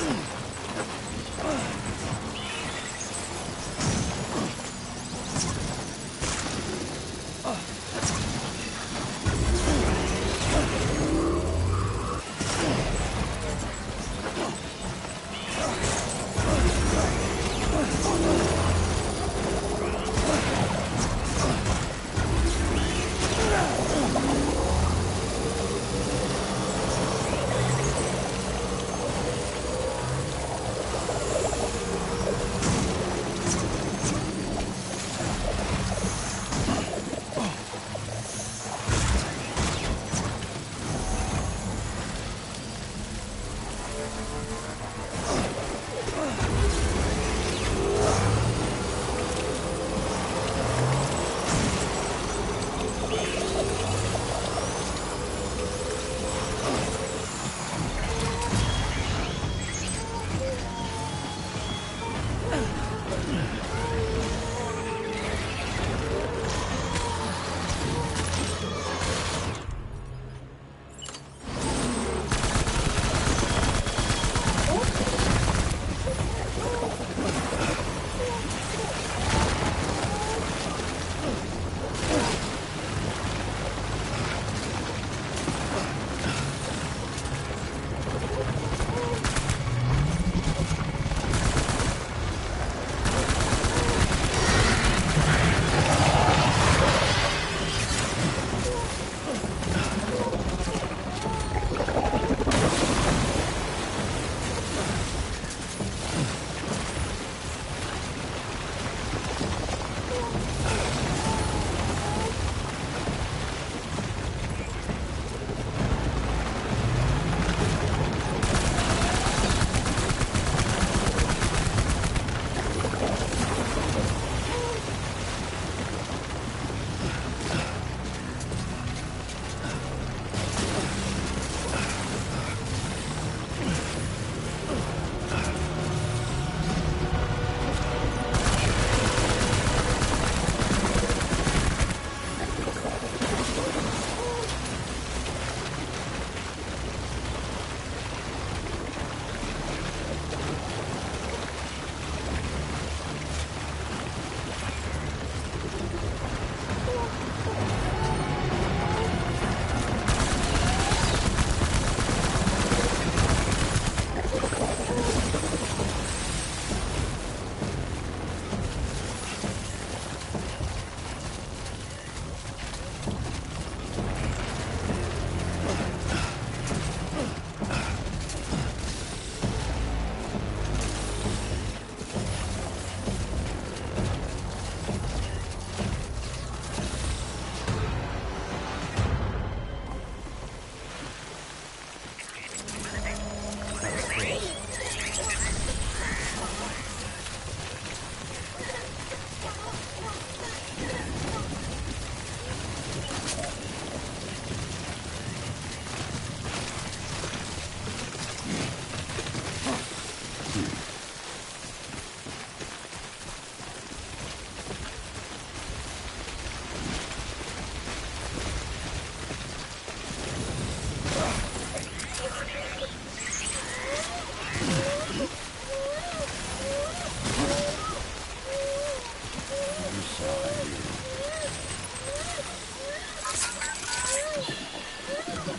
Mm.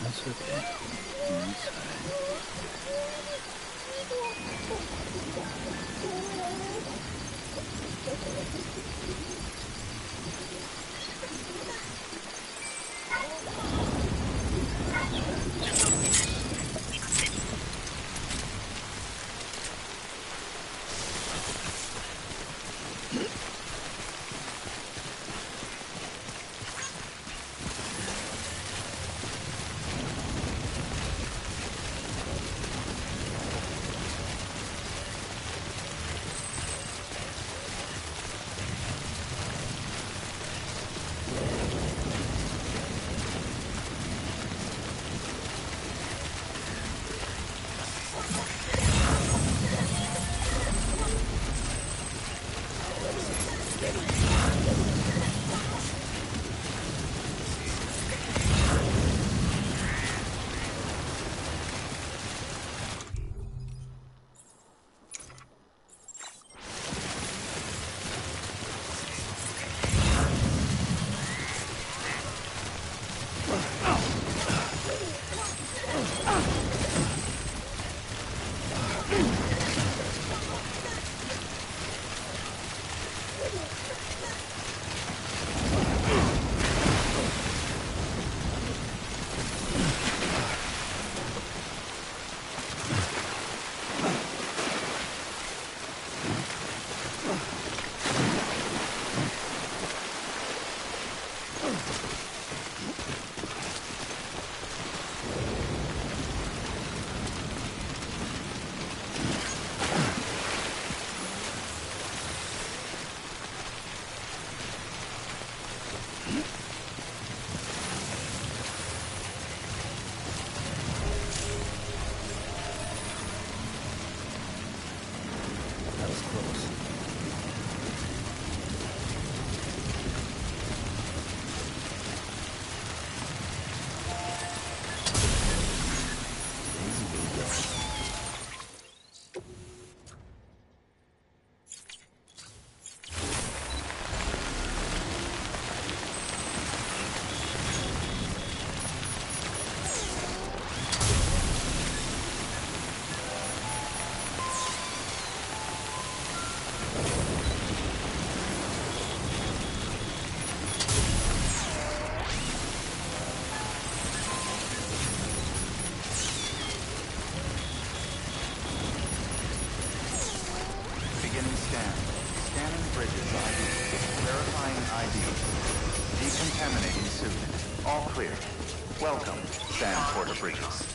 That's okay. Inside. That was close. Easy we go. Beginning scan. Scanning bridges ID. Verifying ID. Decontaminating suit. All clear. Welcome, Sand Porter Bridges.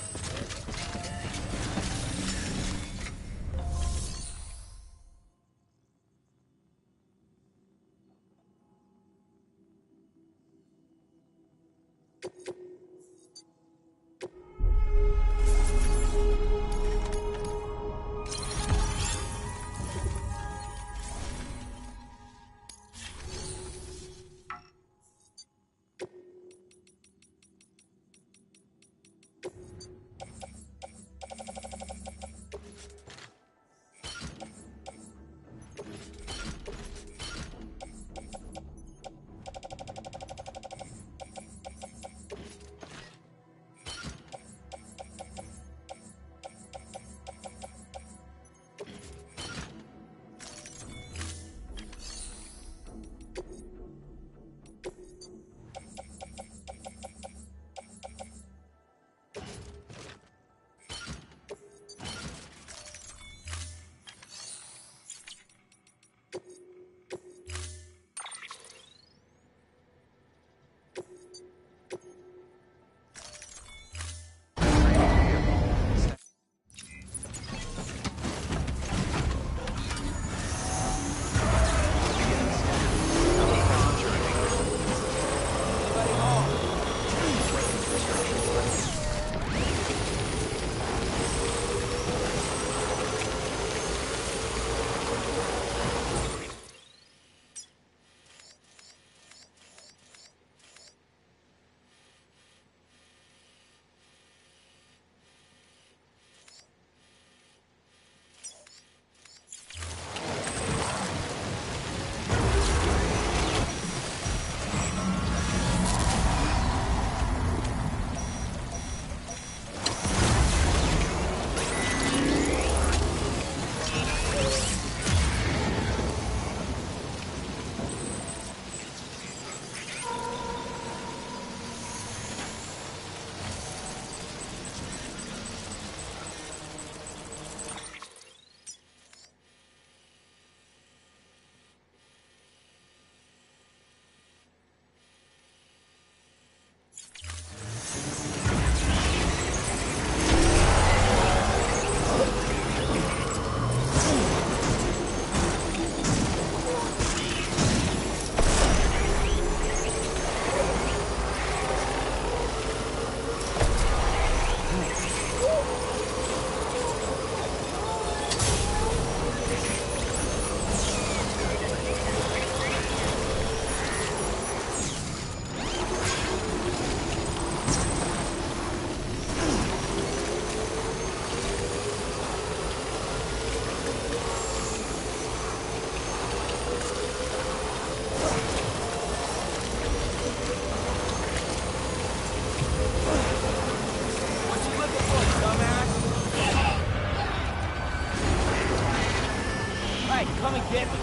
right, come and get me.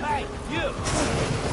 Hey, you!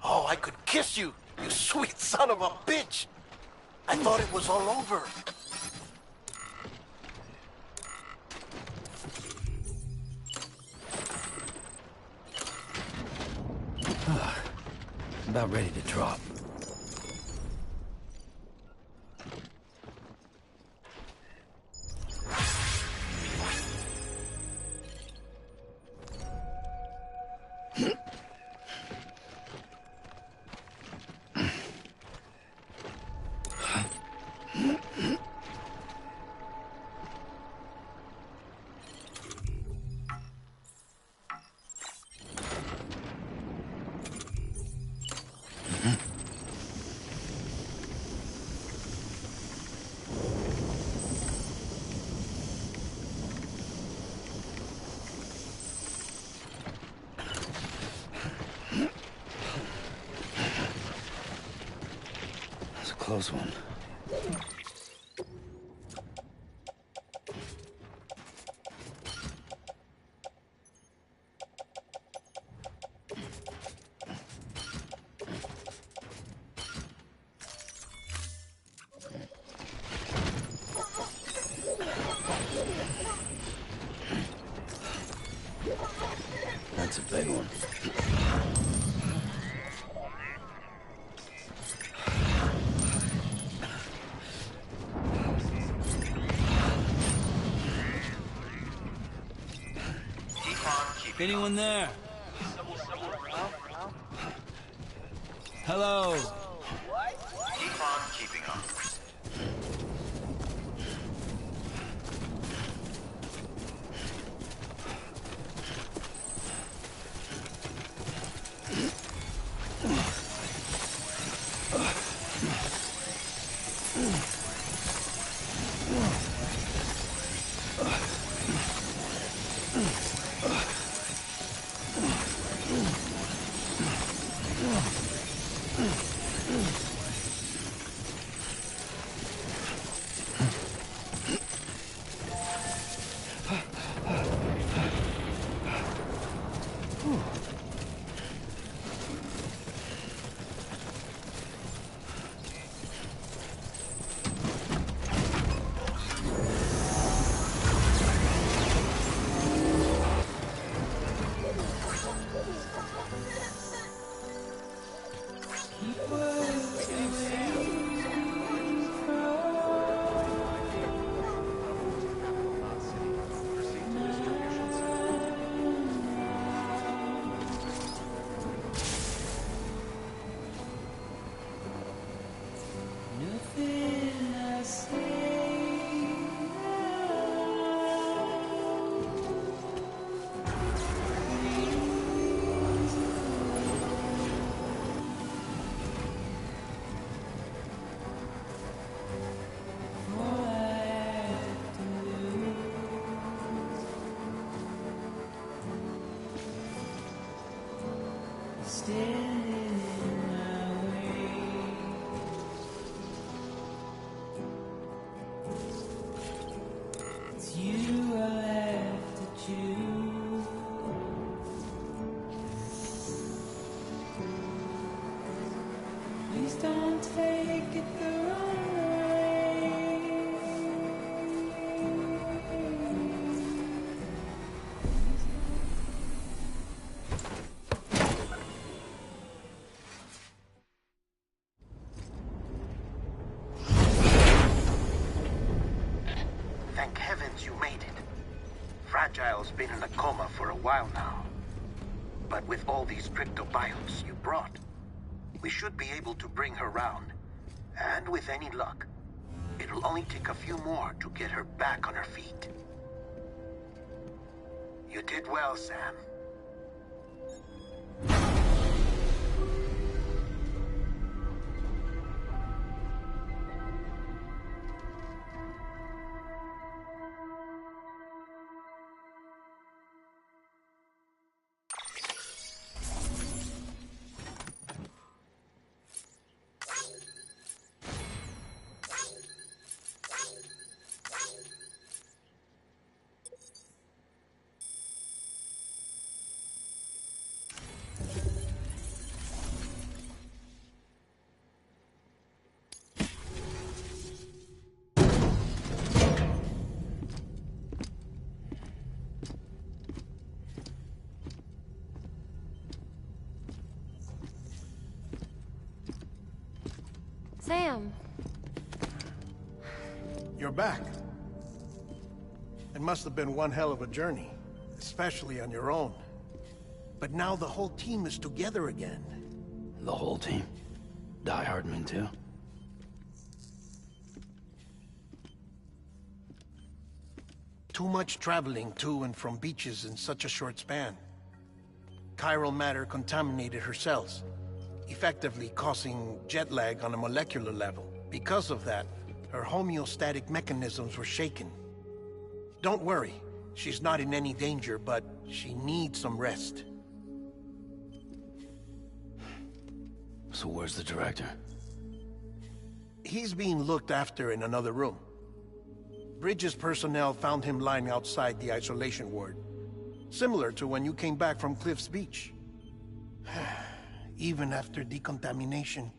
Oh, I could kiss you, you sweet son of a bitch! I thought it was all over. About ready to drop. That's a close one. That's a big one. Anyone there? Hello? Keep on keeping on. Please don't take it the wrong way. Thank heavens you made it. Fragile's been in a coma for a while now. But with all these cryptobiotes you brought, we should be able to bring her round. And with any luck, it'll only take a few more to get her back on her feet. You did well, Sam. Sam. You're back. It must have been one hell of a journey, especially on your own. But now the whole team is together again. The whole team? Die Hardman too? Too much traveling to and from beaches in such a short span. Chiral matter contaminated her cells, effectively causing jet lag on a molecular level. Because of that, her homeostatic mechanisms were shaken. Don't worry, she's not in any danger, but she needs some rest. So where's the director? He's being looked after in another room. Bridges personnel found him lying outside the isolation ward. Similar to when you came back from Cliff's Beach. Even after decontamination,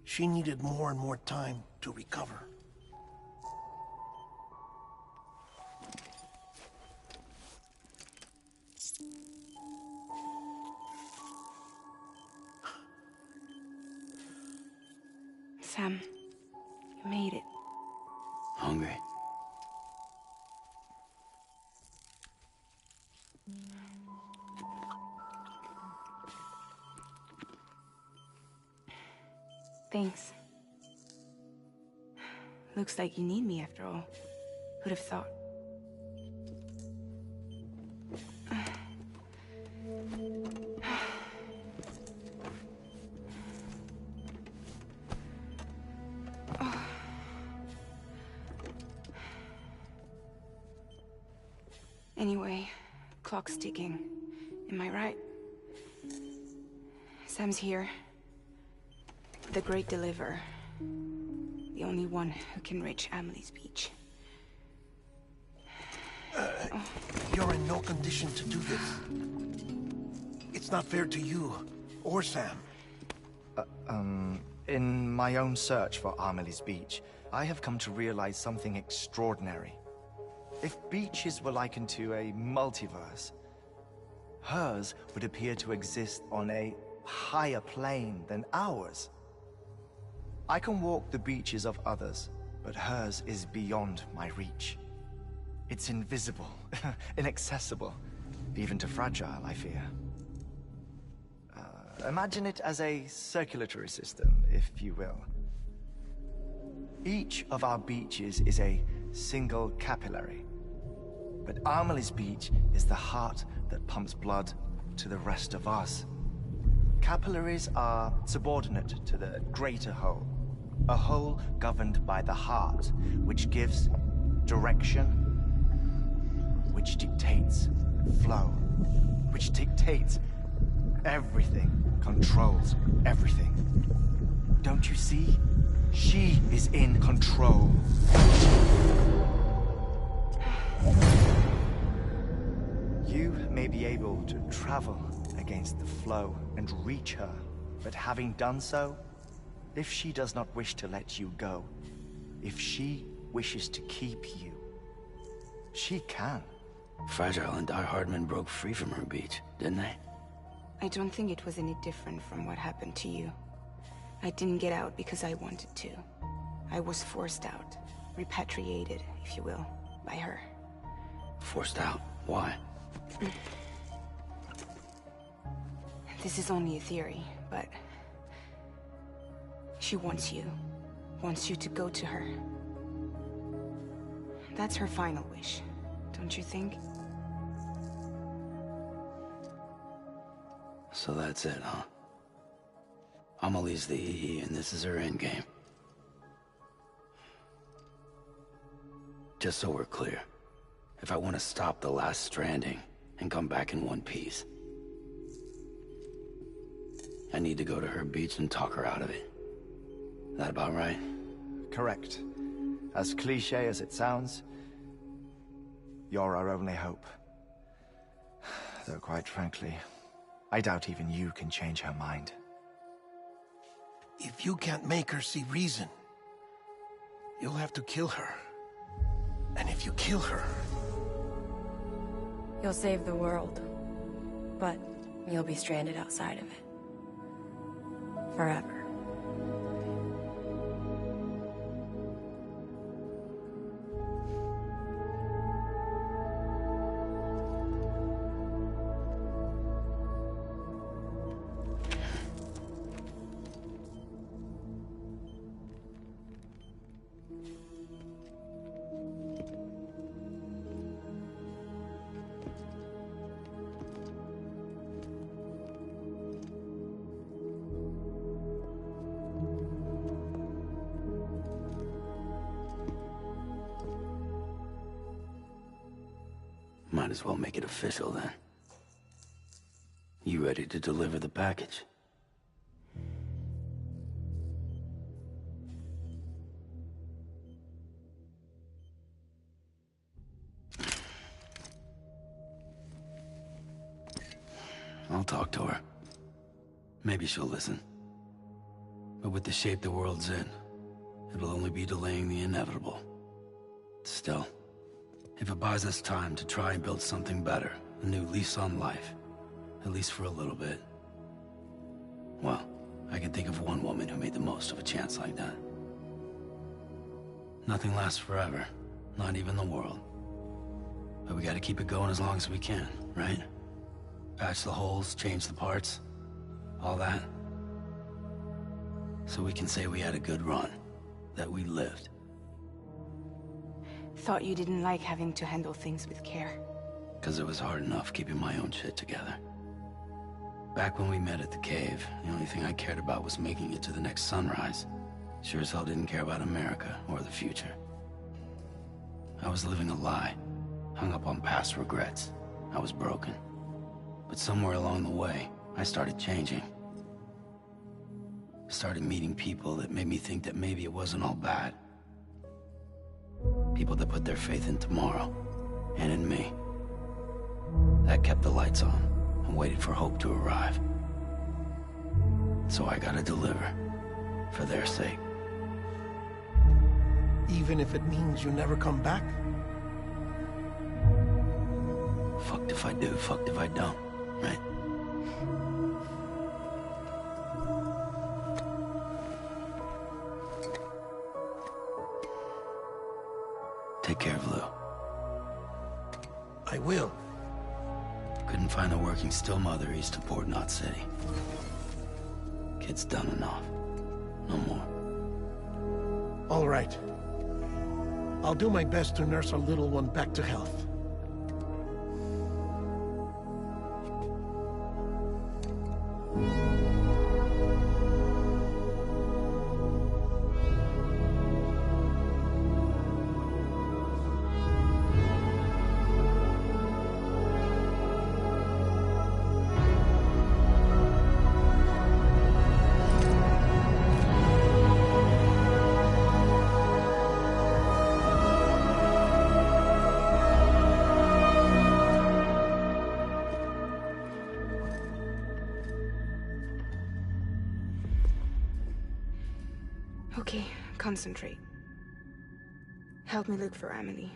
she needed more and more time to recover. Sam, you made it. Hungry? Thanks. Looks like you need me after all. Who'd have thought? Anyway, clock's ticking. Am I right? Sam's here. The Great Deliverer. The only one who can reach Amelie's Beach. You're in no condition to do this. It's not fair to you, or Sam. In my own search for Amelie's Beach, I have come to realize something extraordinary. If beaches were likened to a multiverse, hers would appear to exist on a higher plane than ours. I can walk the beaches of others, but hers is beyond my reach. It's invisible, inaccessible, even to Fragile, I fear. Imagine it as a circulatory system, if you will. Each of our beaches is a single capillary. But Amelie's Beach is the heart that pumps blood to the rest of us. Capillaries are subordinate to the greater whole. A whole governed by the heart, which gives direction, which dictates flow, which dictates everything, controls everything. Don't you see? She is in control. You may be able to travel against the flow and reach her, but having done so, if she does not wish to let you go, if she wishes to keep you, she can. Fragile and Die Hardman broke free from her beach, didn't they? I don't think it was any different from what happened to you. I didn't get out because I wanted to. I was forced out. Repatriated, if you will, by her. Forced out? Why? This is only a theory, but... she wants you. Wants you to go to her. That's her final wish, don't you think? So that's it, huh? Amelie's the EE, and this is her endgame. Just so we're clear, if I want to stop the last Stranding and come back in one piece, I need to go to her beach and talk her out of it. That about right? Correct. As cliché as it sounds, you're our only hope. Though quite frankly, I doubt even you can change her mind. If you can't make her see reason, you'll have to kill her. And if you kill her... You'll save the world, but you'll be stranded outside of it. Forever. might as well make it official then. You ready to deliver the package? I'll talk to her. Maybe she'll listen. But with the shape the world's in, it'll only be delaying the inevitable. Still, if it buys us time to try and build something better, a new lease on life, at least for a little bit, well, I can think of one woman who made the most of a chance like that. Nothing lasts forever, not even the world. But we gotta keep it going as long as we can, right? Patch the holes, change the parts, all that. So we can say we had a good run, that we lived. Thought you didn't like having to handle things with care. 'Cause it was hard enough keeping my own shit together. Back when we met at the cave, the only thing I cared about was making it to the next sunrise. Sure as hell didn't care about America or the future. I was living a lie, hung up on past regrets. I was broken. But somewhere along the way, I started changing. Started meeting people that made me think that maybe it wasn't all bad. People that put their faith in tomorrow, and in me. That kept the lights on, and waited for hope to arrive. So I gotta deliver, for their sake. Even if it means you never come back? Fucked if I do, fucked if I don't, right? Take care of Lou. I will. Couldn't find a working still mother east of Port Knot City. Kid's done enough. No more. All right. I'll do my best to nurse our little one back to health. Okay, concentrate. Help me look for Emily.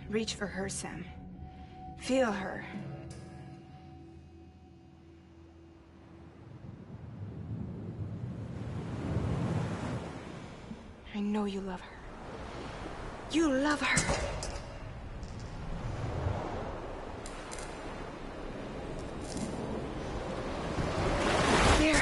Reach for her, Sam. Feel her. I know you love her. You love her! There.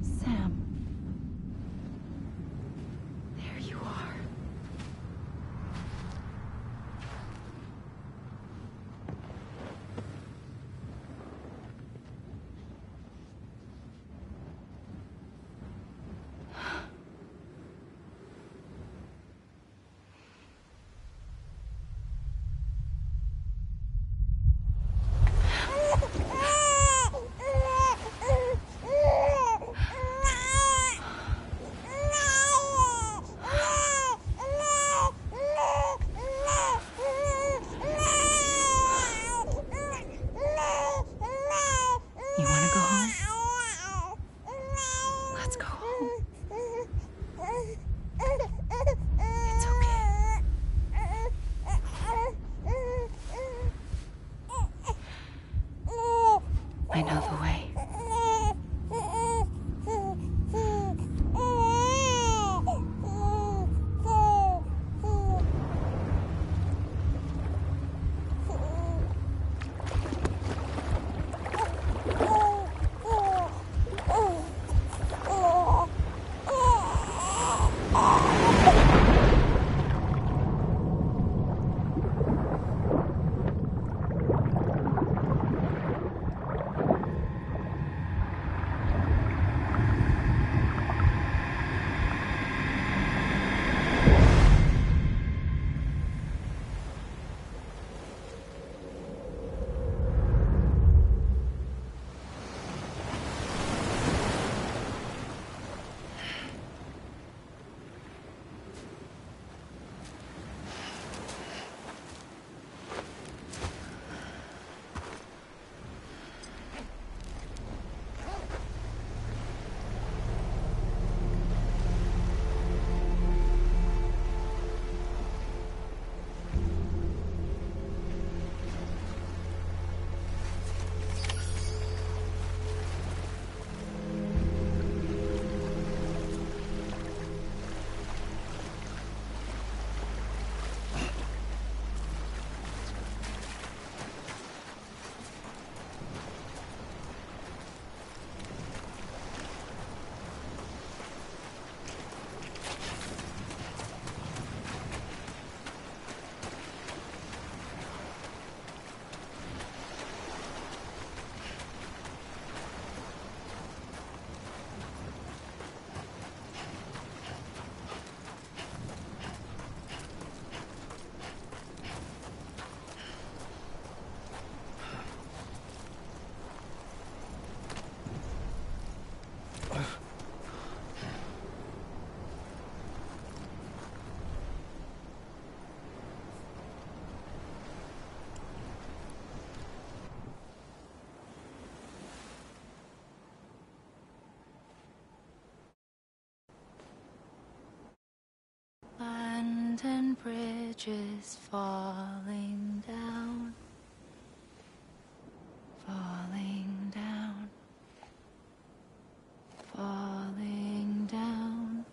Sam. There you are. You want to go home? Let's go home. It's okay. I know the way. bridges falling down, falling down, falling down.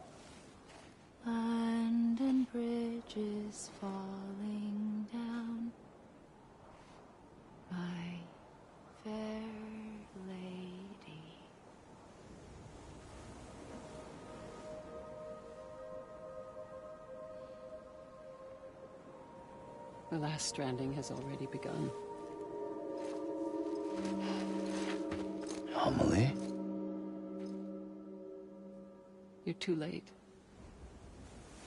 London Bridge is falling down, my fair lady. The last stranding has already begun. Amelie? You're too late.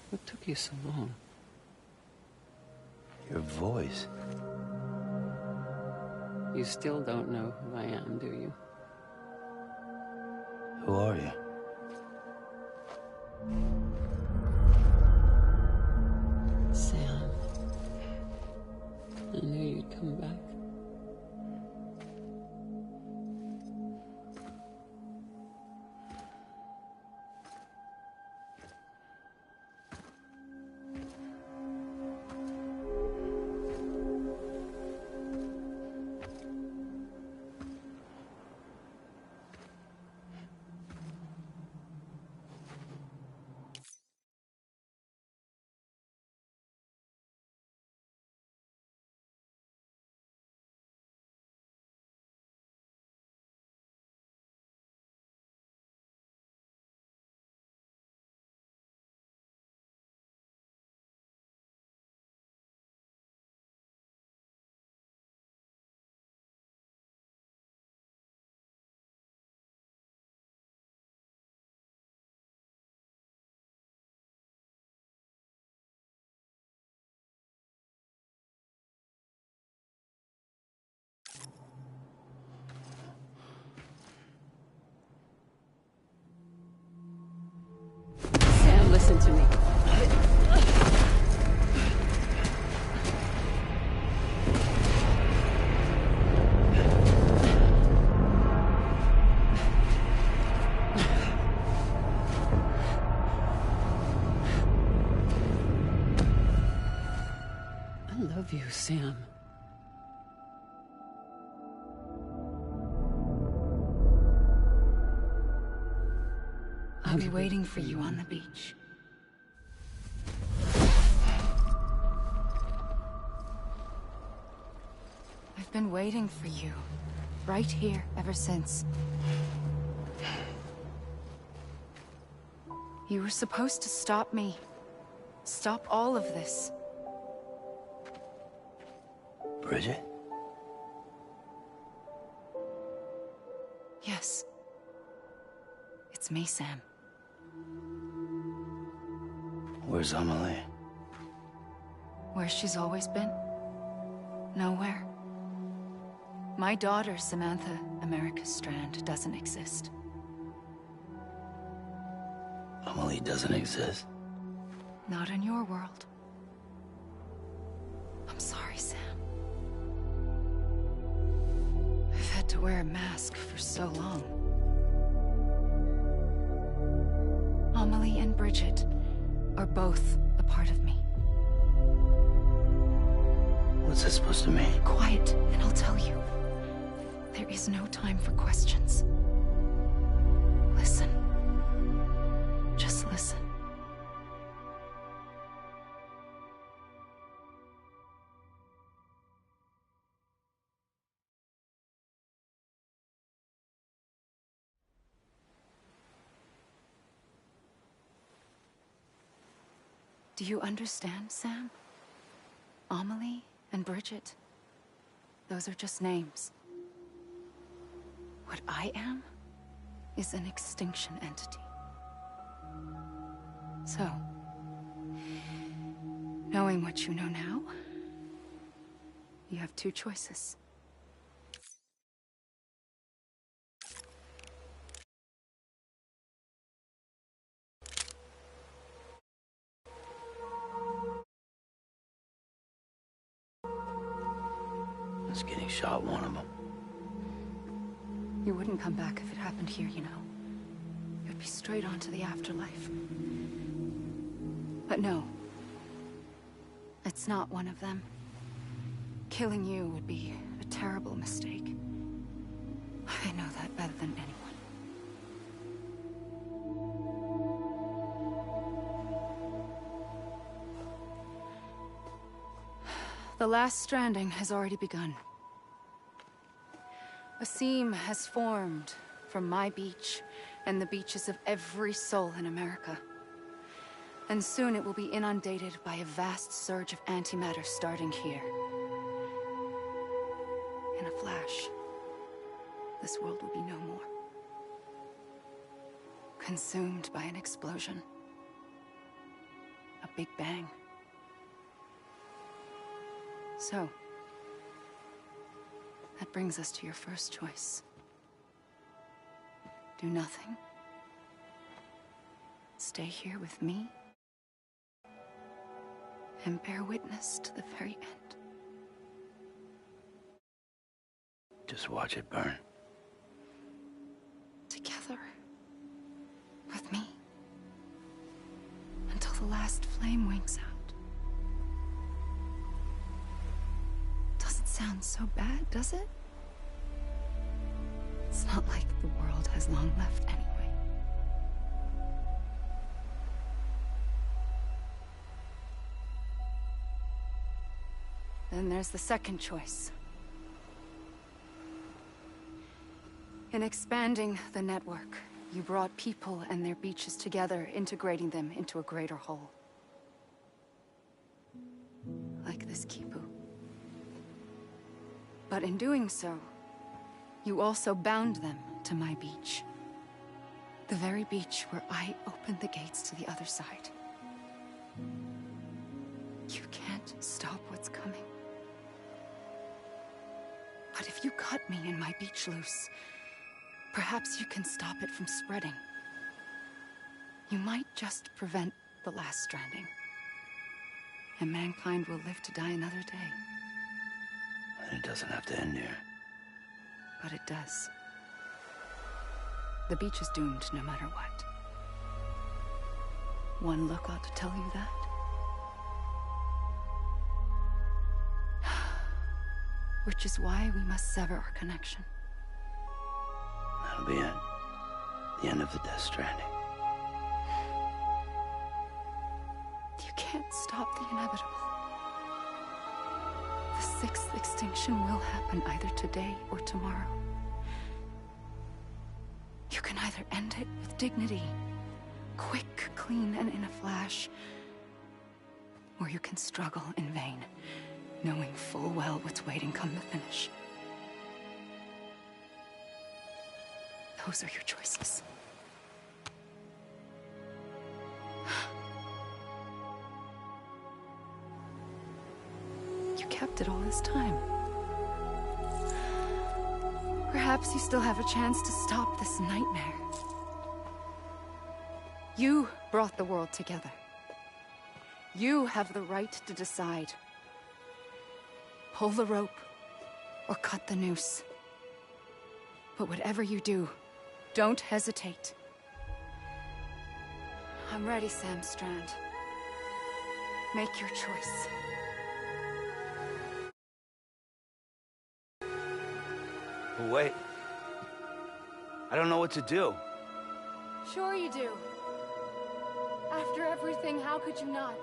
What took you so long? Your voice. You still don't know who I am, do you? Who are you? Sam. I knew you'd come back. Sam, listen to me. I love you, Sam. I'll be waiting for you on the beach. I've been waiting for you, right here, ever since. You were supposed to stop me. Stop all of this. Bridget? Yes. It's me, Sam. Where's Amelie? Where she's always been. Nowhere. My daughter, Samantha America Strand, doesn't exist. Amelie doesn't exist? Not in your world. I'm sorry, Sam. I've had to wear a mask for so long. Amelie and Bridget are both a part of me. What's that supposed to mean? Quiet, and I'll tell you. There is no time for questions. Listen. Just listen. Do you understand, Sam? Amelie and Bridget, those are just names. What I am is an extinction entity. So, knowing what you know now, you have two choices. Is getting shot one of them? You wouldn't come back if it happened here, you know. You'd be straight on to the afterlife. But no. It's not one of them. Killing you would be a terrible mistake. I know that better than anyone. The last stranding has already begun. A seam has formed from my beach and the beaches of every soul in America. And soon it will be inundated by a vast surge of antimatter starting here. In a flash, this world will be no more. Consumed by an explosion. A big bang. So, that brings us to your first choice. Do nothing. Stay here with me. And bear witness to the very end. Just watch it burn. Together. With me. Until the last flame winks out. Doesn't sound so bad, does it? It's not like the world has long left anyway. Then there's the second choice. In expanding the network, you brought people and their beaches together, integrating them into a greater whole. Like this Kipu. But in doing so, you also bound them to my beach. The very beach where I opened the gates to the other side. You can't stop what's coming. But if you cut me and my beach loose, perhaps you can stop it from spreading. You might just prevent the last stranding. And mankind will live to die another day. It doesn't have to end here. But it does. The beach is doomed no matter what. One look ought to tell you that. Which is why we must sever our connection. That'll be it. The end of the Death Stranding. You can't stop the inevitable. The sixth extinction will happen either today or tomorrow. You can either end it with dignity, quick, clean, and in a flash, or you can struggle in vain, knowing full well what's waiting come the finish. Those are your choices. You kept it all this time. Perhaps you still have a chance to stop this nightmare. You brought the world together. You have the right to decide. Pull the rope, or cut the noose. But whatever you do, don't hesitate. I'm ready, Sam Strand. Make your choice. But wait. I don't know what to do. Sure you do. After everything, how could you not?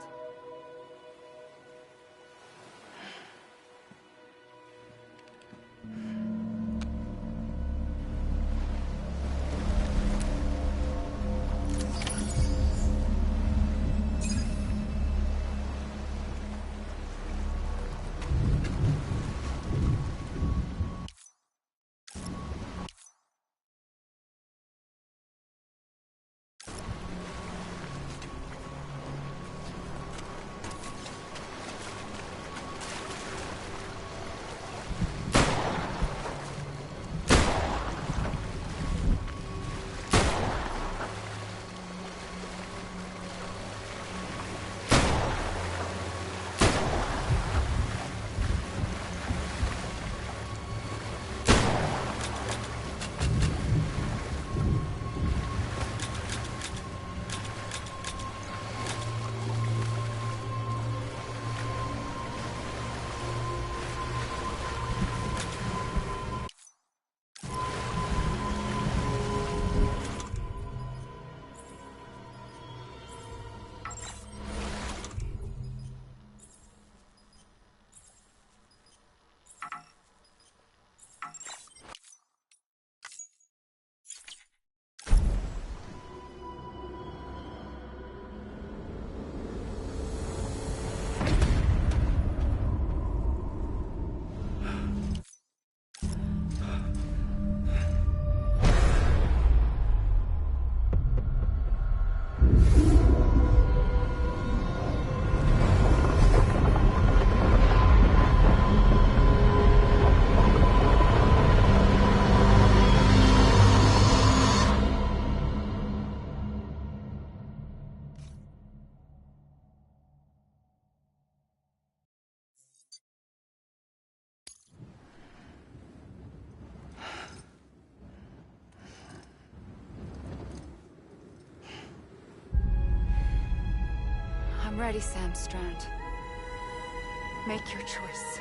I'm ready, Sam Strand. Make your choice.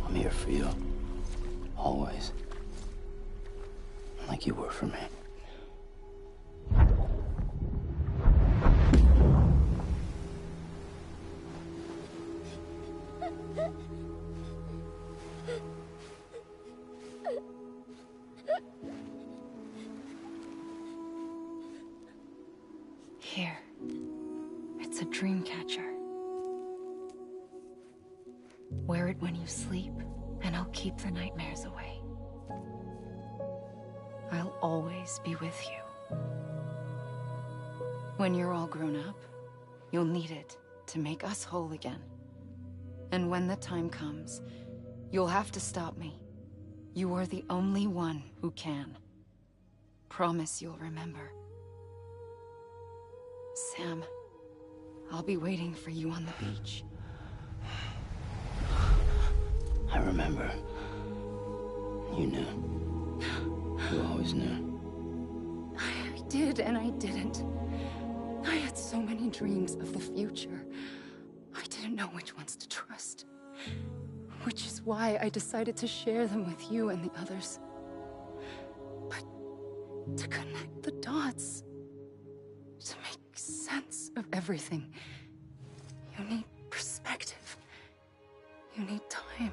I'm here for you. Always. Like you were for me. Here. It's a dream catcher. Wear it when you sleep, and I'll keep the nightmares away. I'll always be with you. When you're all grown up, you'll need it to make us whole again. And when the time comes, you'll have to stop me. You are the only one who can. Promise you'll remember. Sam, I'll be waiting for you on the beach. I remember. You knew. You always knew. I did and I didn't. I had so many dreams of the future. I didn't know which ones to trust. Which is why I decided to share them with you and the others. But to connect the dots, to make sense of everything, you need perspective. You need time.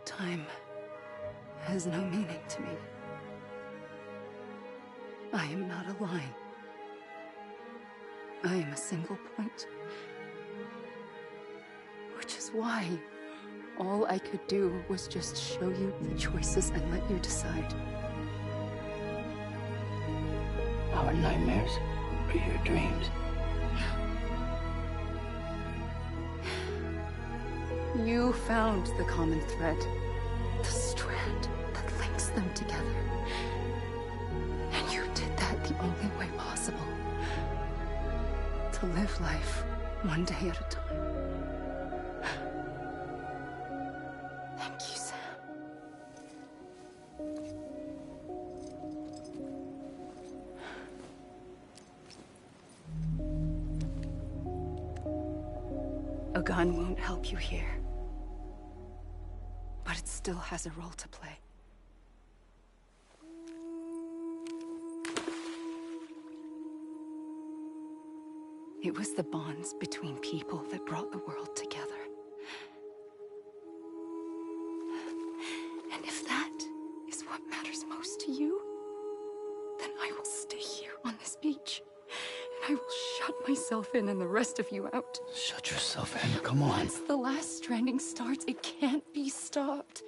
Time has no meaning to me. I am not a line. I am a single point. Which is why all I could do was just show you the choices and let you decide. Our nightmares are your dreams. You found the common thread, the strand that links them together. And you did that the only way possible. To live life one day at a time. Thank you, Sam. A gun won't help you here. But it still has a role to play. It was the bonds between people that brought the world together. And if that is what matters most to you, then I will stay here on this beach. And I will shut myself in and the rest of you out. Shut yourself in, come on. Once the last stranding starts, it can't be stopped.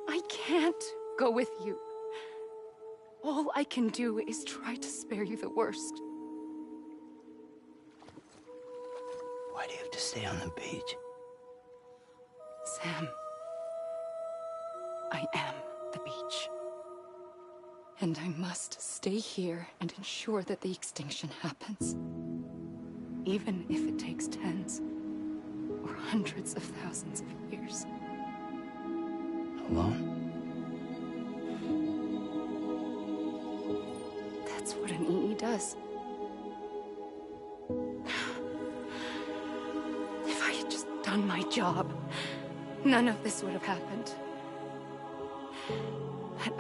I can't go with you. All I can do is try to spare you the worst. Why do you have to stay on the beach? Sam, I am the beach. And I must stay here and ensure that the extinction happens. Even if it takes tens, or hundreds of thousands of years. Alone? That's what an EE does. If I had just done my job, none of this would have happened. But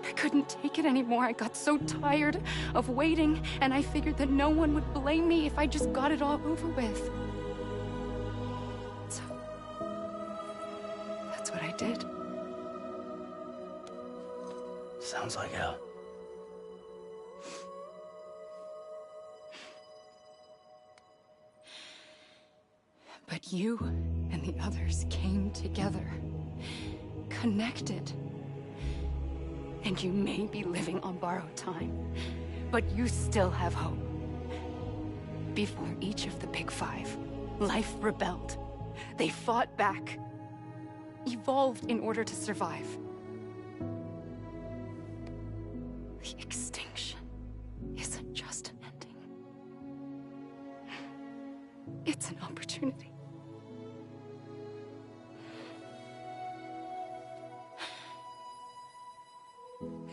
I couldn't take it anymore. I got so tired of waiting, and I figured that no one would blame me if I just got it all over with. So, that's what I did. Sounds like hell. But you and the others came together, connected. And you may be living on borrowed time, but you still have hope. Before each of the Big Five, life rebelled. They fought back, evolved in order to survive. The extinction isn't just an ending. It's an opportunity.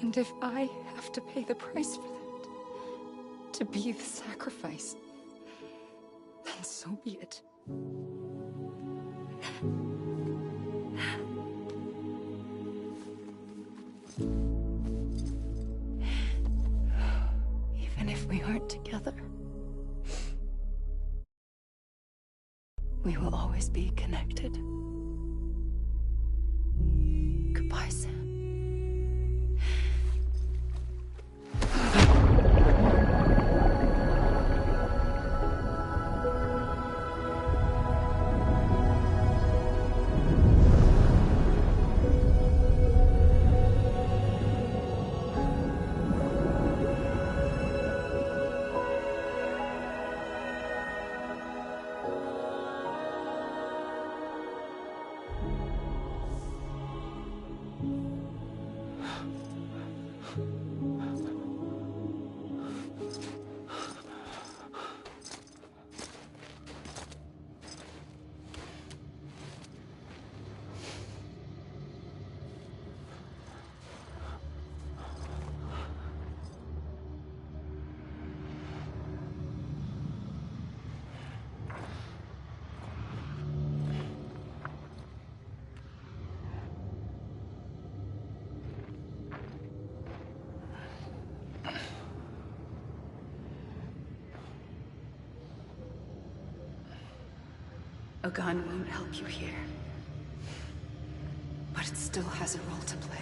And if I have to pay the price for that, to be the sacrifice, then so be it. Even if we aren't together, we will always be connected. Goodbye, Sam. A gun won't help you here, but it still has a role to play.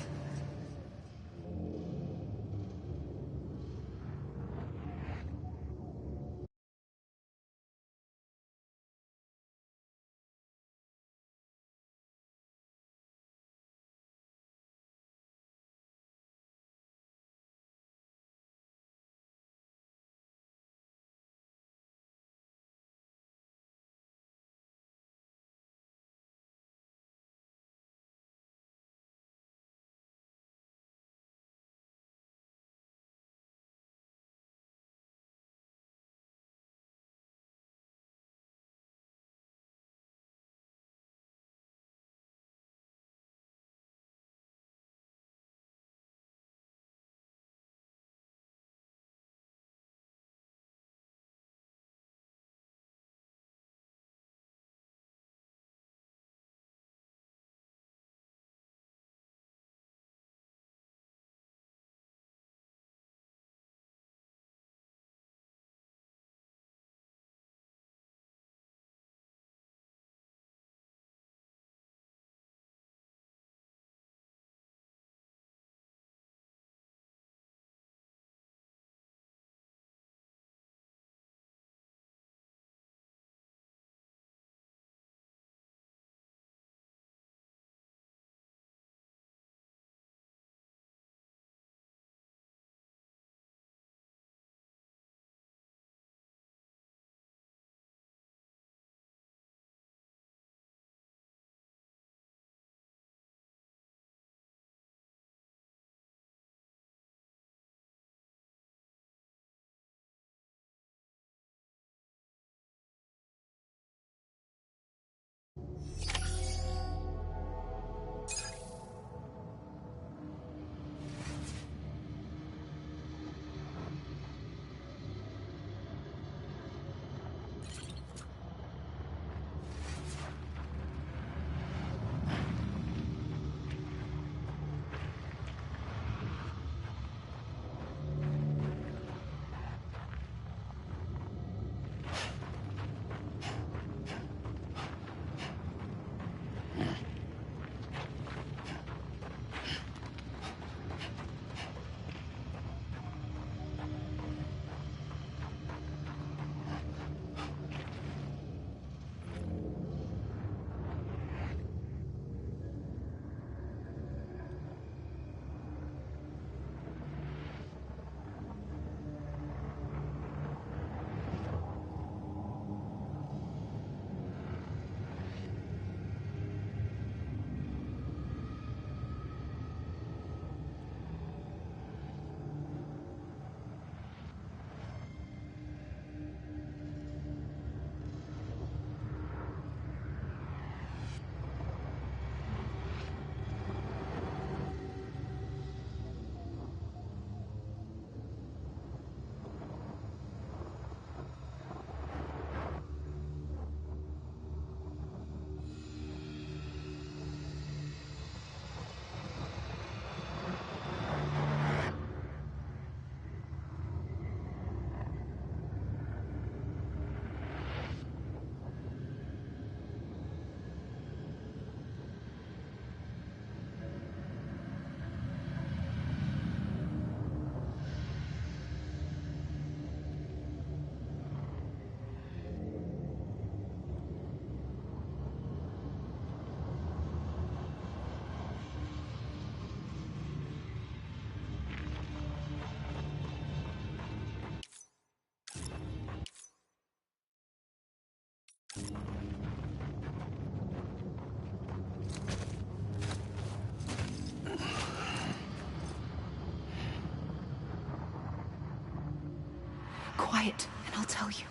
quiet, and I'll tell you.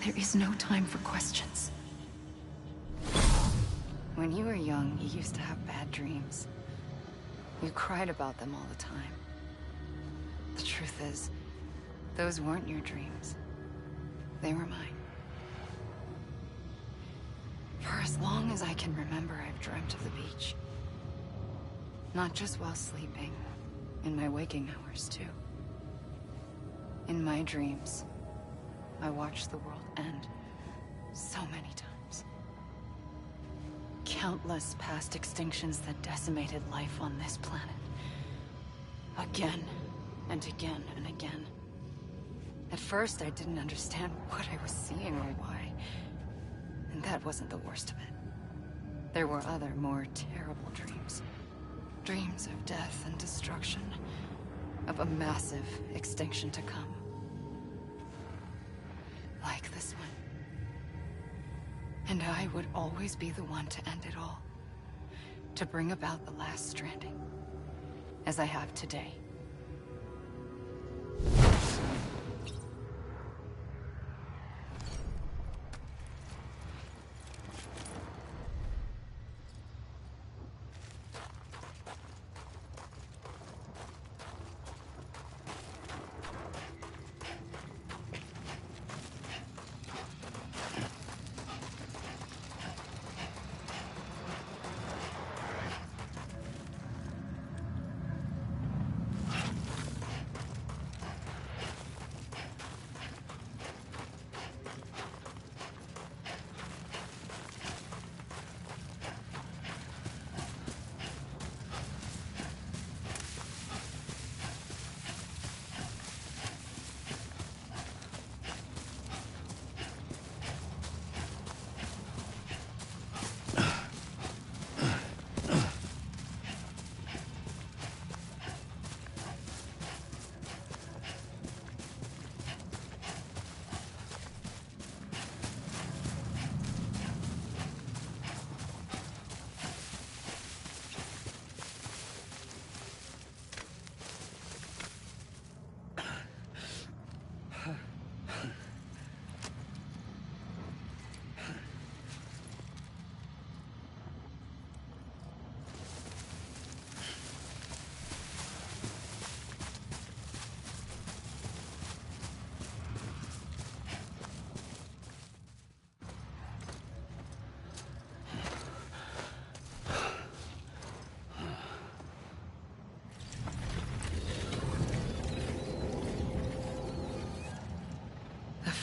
There is no time for questions. When you were young, you used to have bad dreams. You cried about them all the time. The truth is, those weren't your dreams. They were mine. For as long as I can remember, I've dreamt of the beach. Not just while sleeping, in my waking hours too. In my dreams, I watched the world end so many times. Countless past extinctions that decimated life on this planet. Again, and again, and again. At first, I didn't understand what I was seeing or why. And that wasn't the worst of it. There were other, more terrible dreams. Dreams of death and destruction. Of a massive extinction to come. Like this one. And I would always be the one to end it all. To bring about the last stranding. As I have today.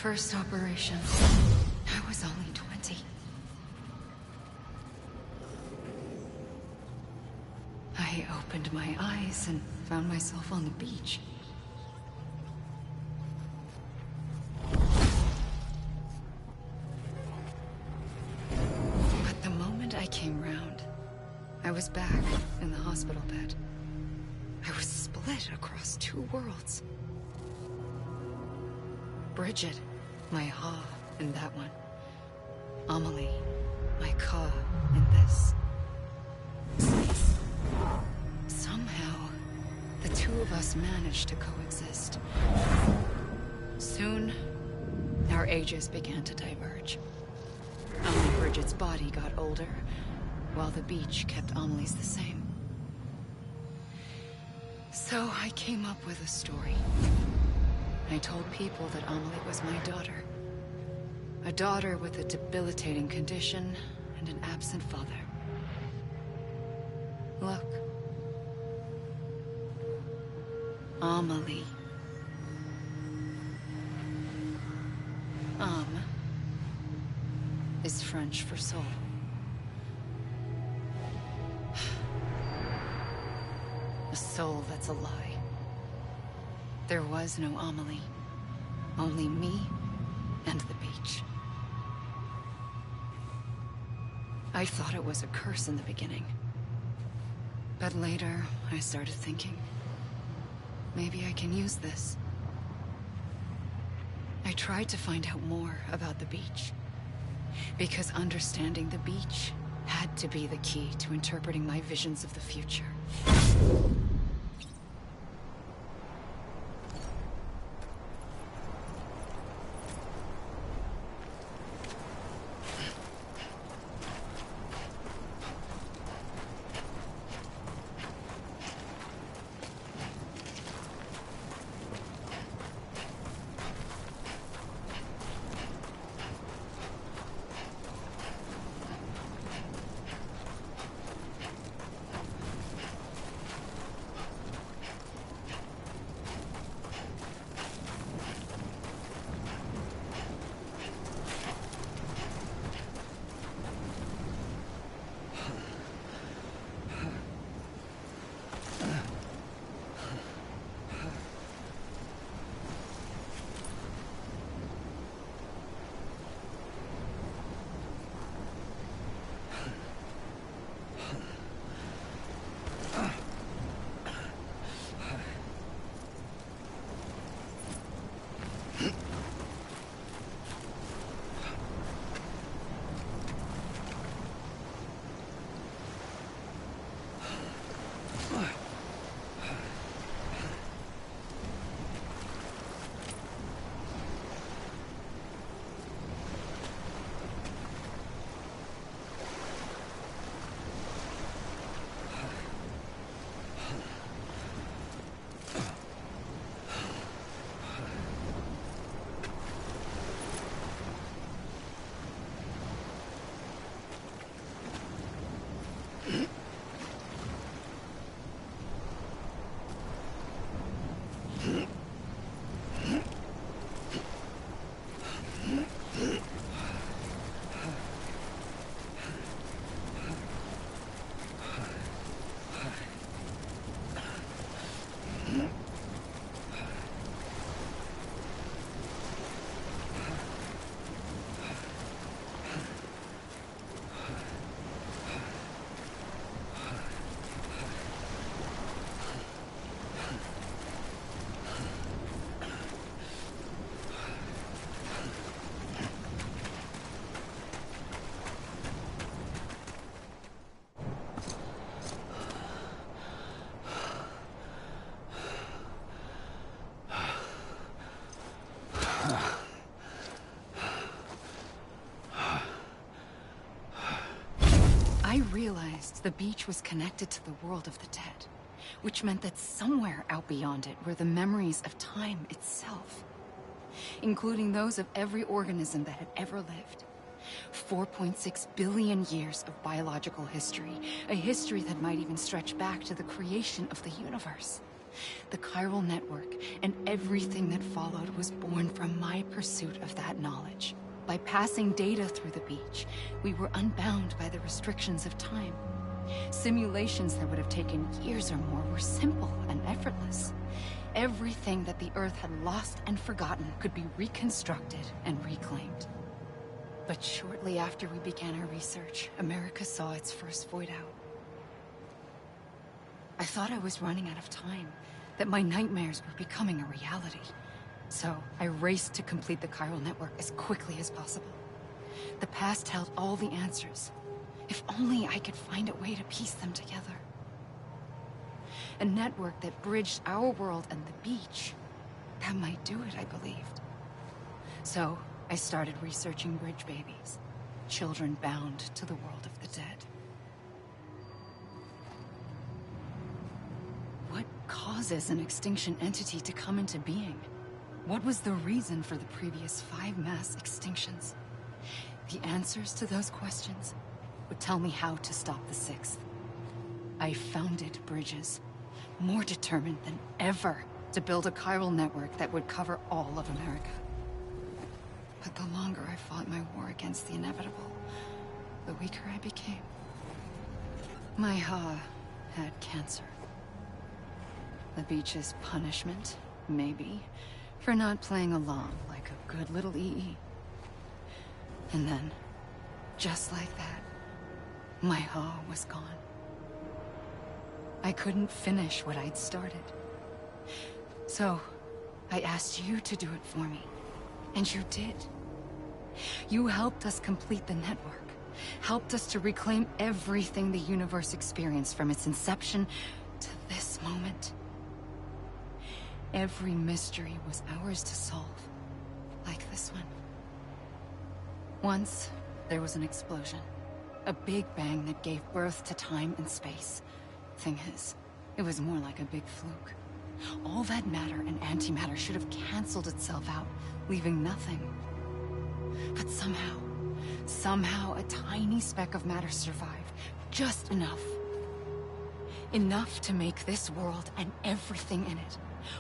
First operation, I was only 20. I opened my eyes and found myself on the beach. But the moment I came round, I was back in the hospital bed. I was split across two worlds. Bridget, my Ha in that one. Amelie, my Ka in this. Somehow, the two of us managed to coexist. Soon, our ages began to diverge. Only Bridget's body got older, while the beach kept Amelie's the same. So I came up with a story. I told people that Amelie was my daughter. A daughter with a debilitating condition and an absent father. Look. Amelie. Is French for soul. A soul that's a lie. There was no Amelie. Only me and the beach. I thought it was a curse in the beginning. But later, I started thinking, maybe I can use this. I tried to find out more about the beach. Because understanding the beach had to be the key to interpreting my visions of the future. I realized the beach was connected to the world of the dead, which meant that somewhere out beyond it were the memories of time itself, including those of every organism that had ever lived. 4.6 billion years of biological history, a history that might even stretch back to the creation of the universe. The chiral network and everything that followed was born from my pursuit of that knowledge. By passing data through the beach, we were unbound by the restrictions of time. Simulations that would have taken years or more were simple and effortless. Everything that the Earth had lost and forgotten could be reconstructed and reclaimed. But shortly after we began our research, America saw its first void out. I thought I was running out of time, that my nightmares were becoming a reality. So I raced to complete the chiral network as quickly as possible. The past held all the answers. If only I could find a way to piece them together. A network that bridged our world and the beach. That might do it, I believed. So I started researching bridge babies, children bound to the world of the dead. What causes an extinction entity to come into being? What was the reason for the previous 5 mass extinctions? The answers to those questions would tell me how to stop the 6th. I founded bridges, more determined than ever to build a chiral network that would cover all of America. But the longer I fought my war against the inevitable, the weaker I became. My Ha had cancer. The beach's punishment, maybe, for not playing along like a good little EE. And then, just like that, my Ha was gone. I couldn't finish what I'd started. So, I asked you to do it for me. And you did. You helped us complete the network. Helped us to reclaim everything the universe experienced from its inception to this moment. Every mystery was ours to solve, like this one. Once, there was an explosion. A big bang that gave birth to time and space. Thing is, it was more like a big fluke. All that matter and antimatter should have canceled itself out, leaving nothing. But somehow a tiny speck of matter survived. Just enough. Enough to make this world and everything in it.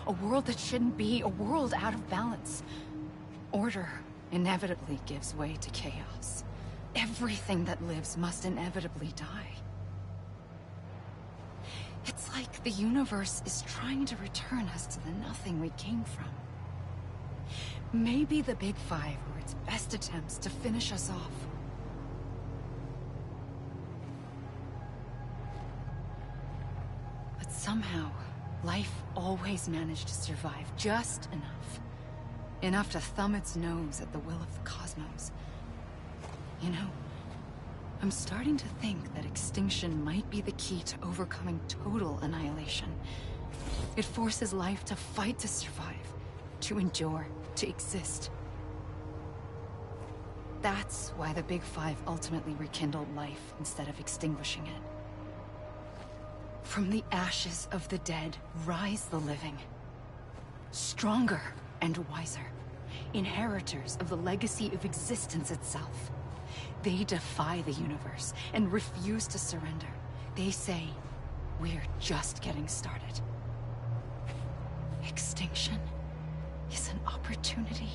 A world that shouldn't be, a world out of balance. Order inevitably gives way to chaos. Everything that lives must inevitably die. It's like the universe is trying to return us to the nothing we came from. Maybe the Big Five were its best attempts to finish us off. But somehow, life always managed to survive just enough. Enough to thumb its nose at the will of the cosmos. You know, I'm starting to think that extinction might be the key to overcoming total annihilation. It forces life to fight to survive, to endure, to exist. That's why the Big Five ultimately rekindled life instead of extinguishing it. From the ashes of the dead rise the living. Stronger and wiser. Inheritors of the legacy of existence itself. They defy the universe and refuse to surrender. They say, we're just getting started. Extinction is an opportunity.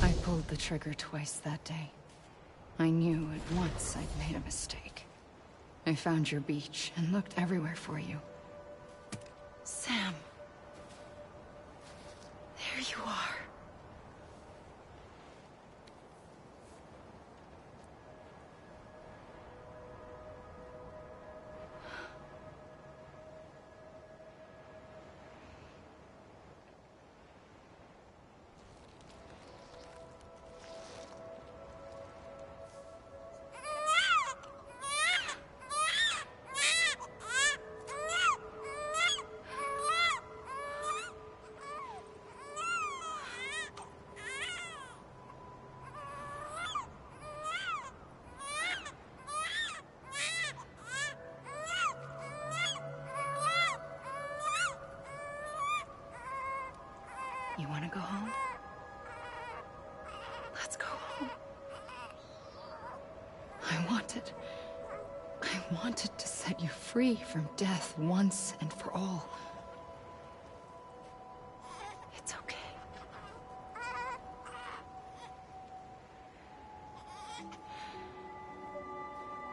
I pulled the trigger twice that day. I knew at once I'd made a mistake. I found your beach and looked everywhere for you. Sam. There you are. You want to go home? Let's go home. I wanted to set you free from death once and for all. It's okay.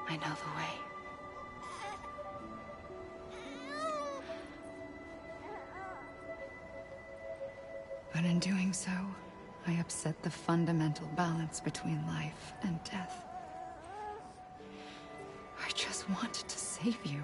I know the way. But in doing so, I upset the fundamental balance between life and death. I just wanted to save you.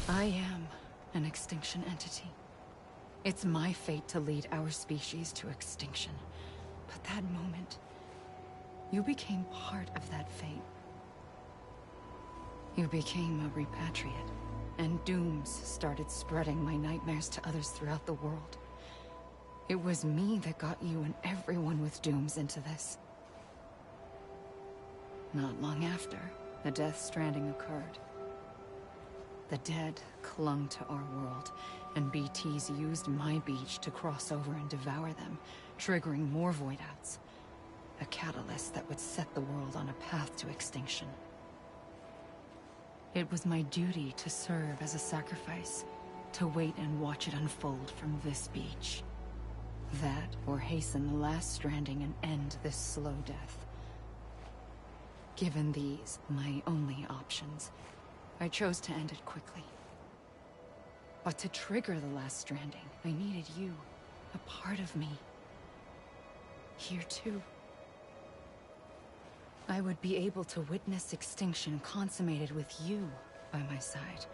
I am an extinction entity. It's my fate to lead our species to extinction. But that moment, you became part of that fate. You became a repatriate, and dooms started spreading my nightmares to others throughout the world. It was me that got you and everyone with dooms into this. Not long after, the death Stranding occurred. The dead clung to our world, and BTs used my beach to cross over and devour them, triggering more void outs. A catalyst that would set the world on a path to extinction. It was my duty to serve as a sacrifice, to wait and watch it unfold from this beach. That, or hasten the last Stranding and end this slow death. Given these, my only options, I chose to end it quickly. But to trigger the last Stranding, I needed you, a part of me. Here too. I would be able to witness extinction consummated with you by my side.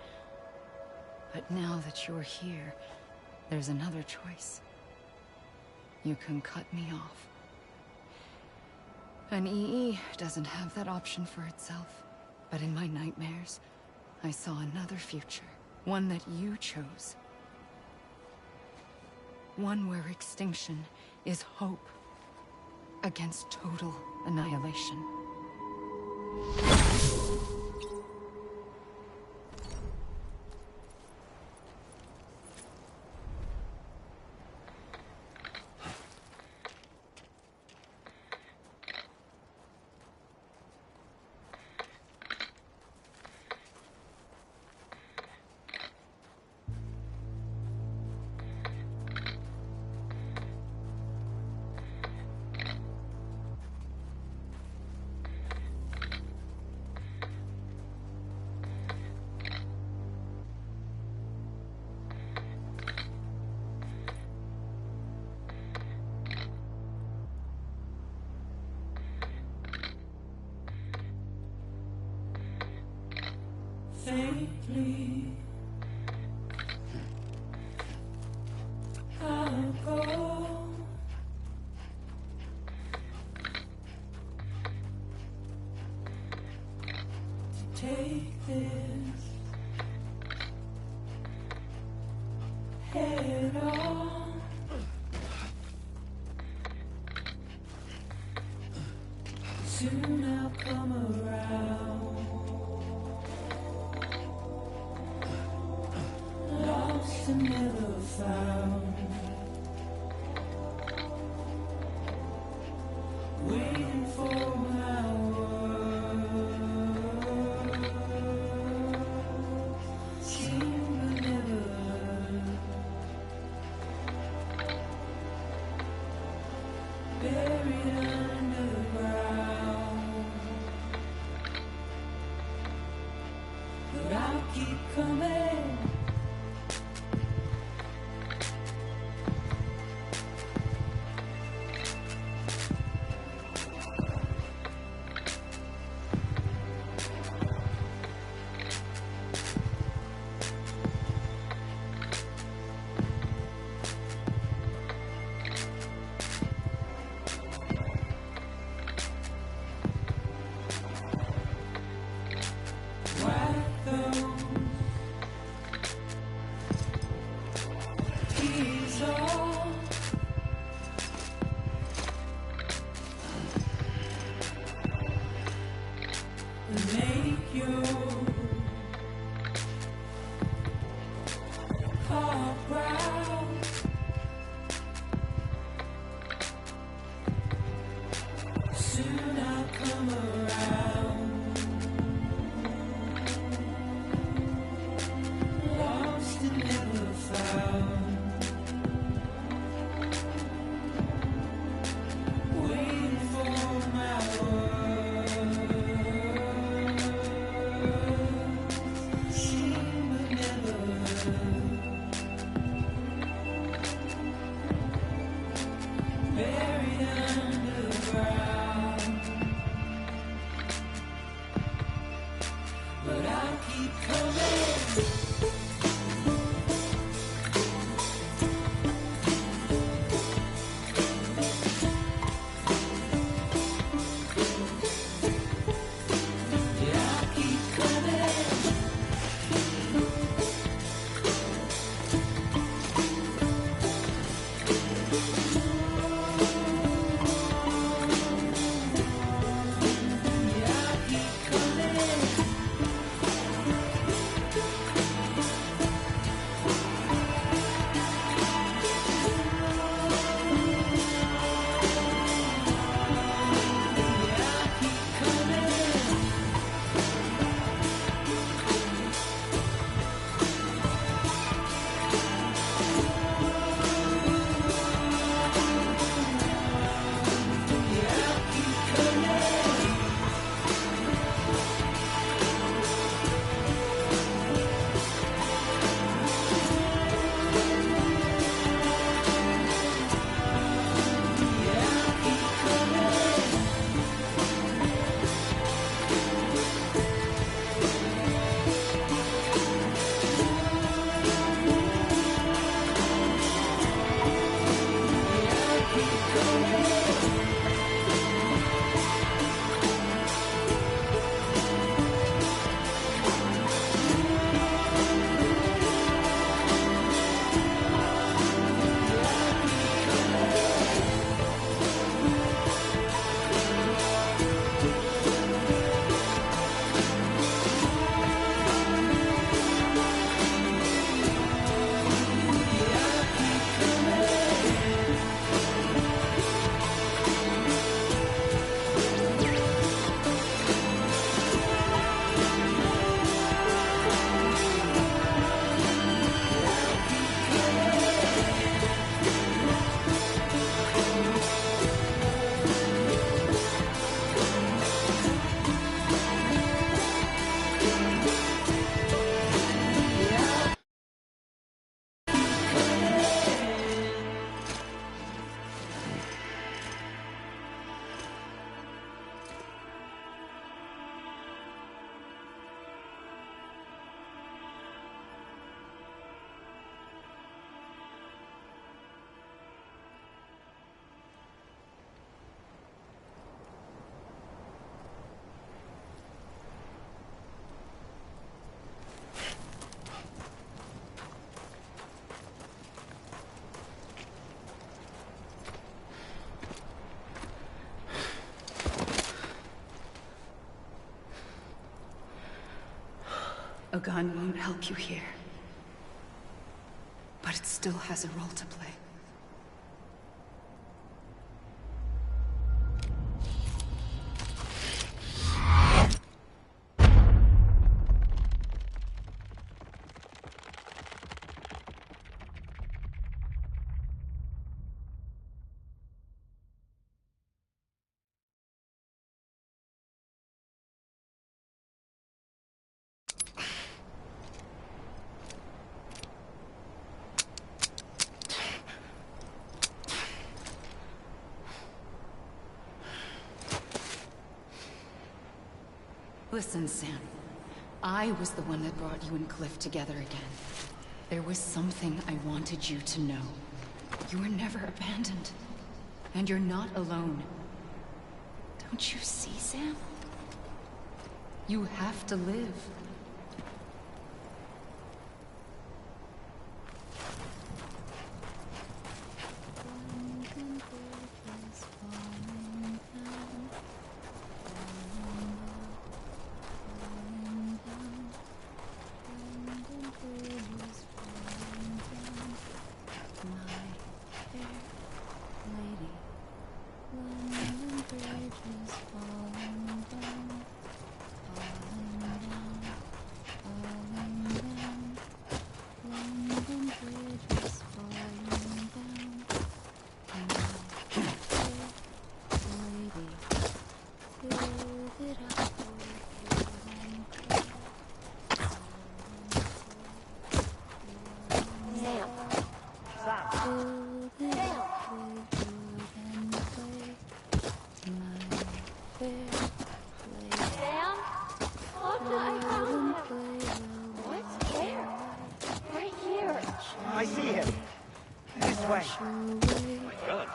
But now that you're here, there's another choice. You can cut me off. An EE doesn't have that option for itself. But in my nightmares, I saw another future. One that you chose. One where extinction is hope against total annihilation. Faintly, I'll go. To take this head on. Soon I'll come around. Lost and never found. Waiting for my word. Seen but never heard. Buried underground. But I'll keep coming. Make you heart proud. Soon I'll come around. Lost and never found. Waiting for my word. Coming. A gun won't help you here. But it still has a role to play. Listen, Sam. I was the one that brought you and Cliff together again. There was something I wanted you to know. You were never abandoned. And you're not alone. Don't you see, Sam? You have to live. I see him. This way. My gun.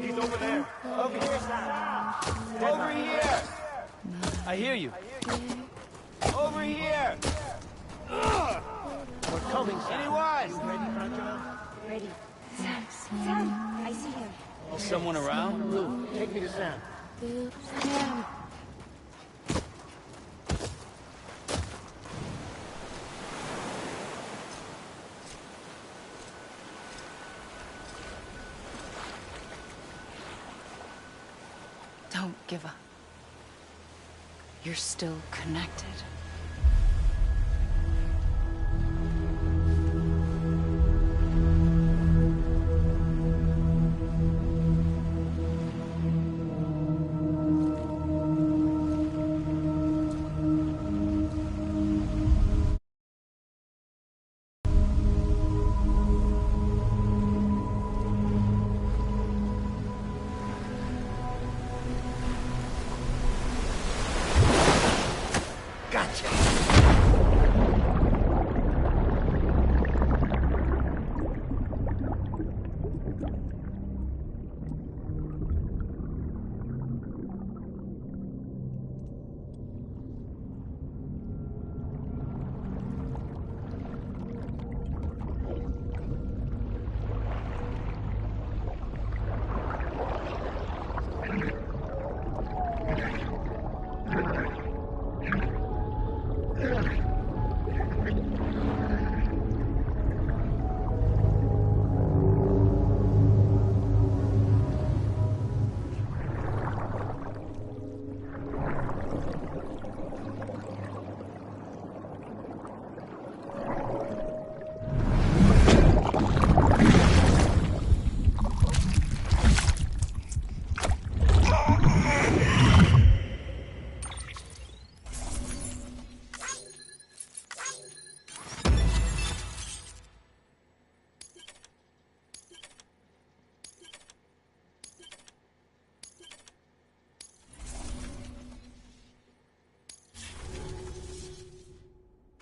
He's over there. Over here, Sam. Over here. I hear you. Over here. We're coming, Sam. Anyone? You ready, Fragile? Ready. Sam, I see him. Is someone around? Blue, take me to Sam. Sam. Don't give up. You're still connected.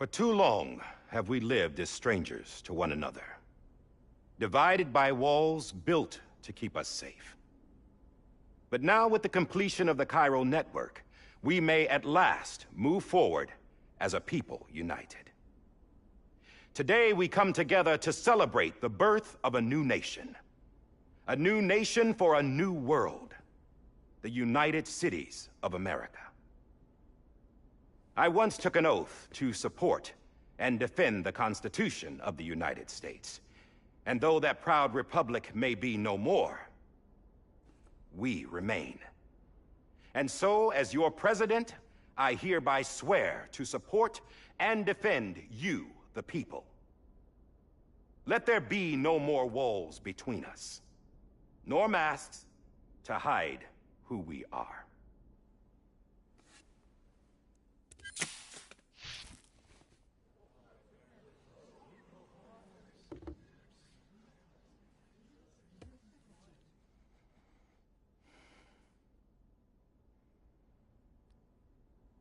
For too long have we lived as strangers to one another, divided by walls built to keep us safe. But now, with the completion of the chiral network, we may at last move forward as a people united. Today we come together to celebrate the birth of a new nation. A new nation for a new world. The United Cities of America. I once took an oath to support and defend the Constitution of the United States. And though that proud republic may be no more, we remain. And so, as your president, I hereby swear to support and defend you, the people. Let there be no more walls between us, nor masks to hide who we are.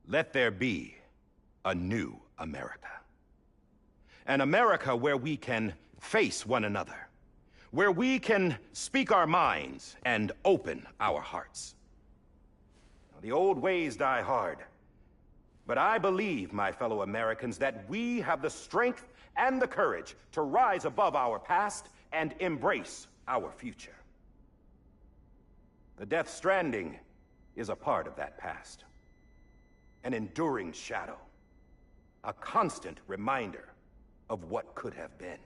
Let there be a new America. An America where we can face one another, where we can speak our minds and open our hearts. Now, the old ways die hard, but I believe, my fellow Americans, that we have the strength and the courage to rise above our past and embrace our future. The Death Stranding is a part of that past. An enduring shadow, a constant reminder of what could have been.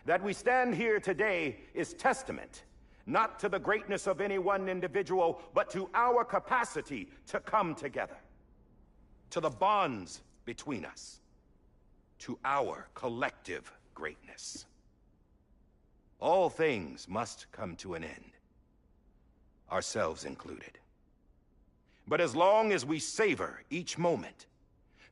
That we stand here today is testament, not to the greatness of any one individual, but to our capacity to come together, to the bonds between us, to our collective greatness. All things must come to an end, ourselves included. But as long as we savor each moment,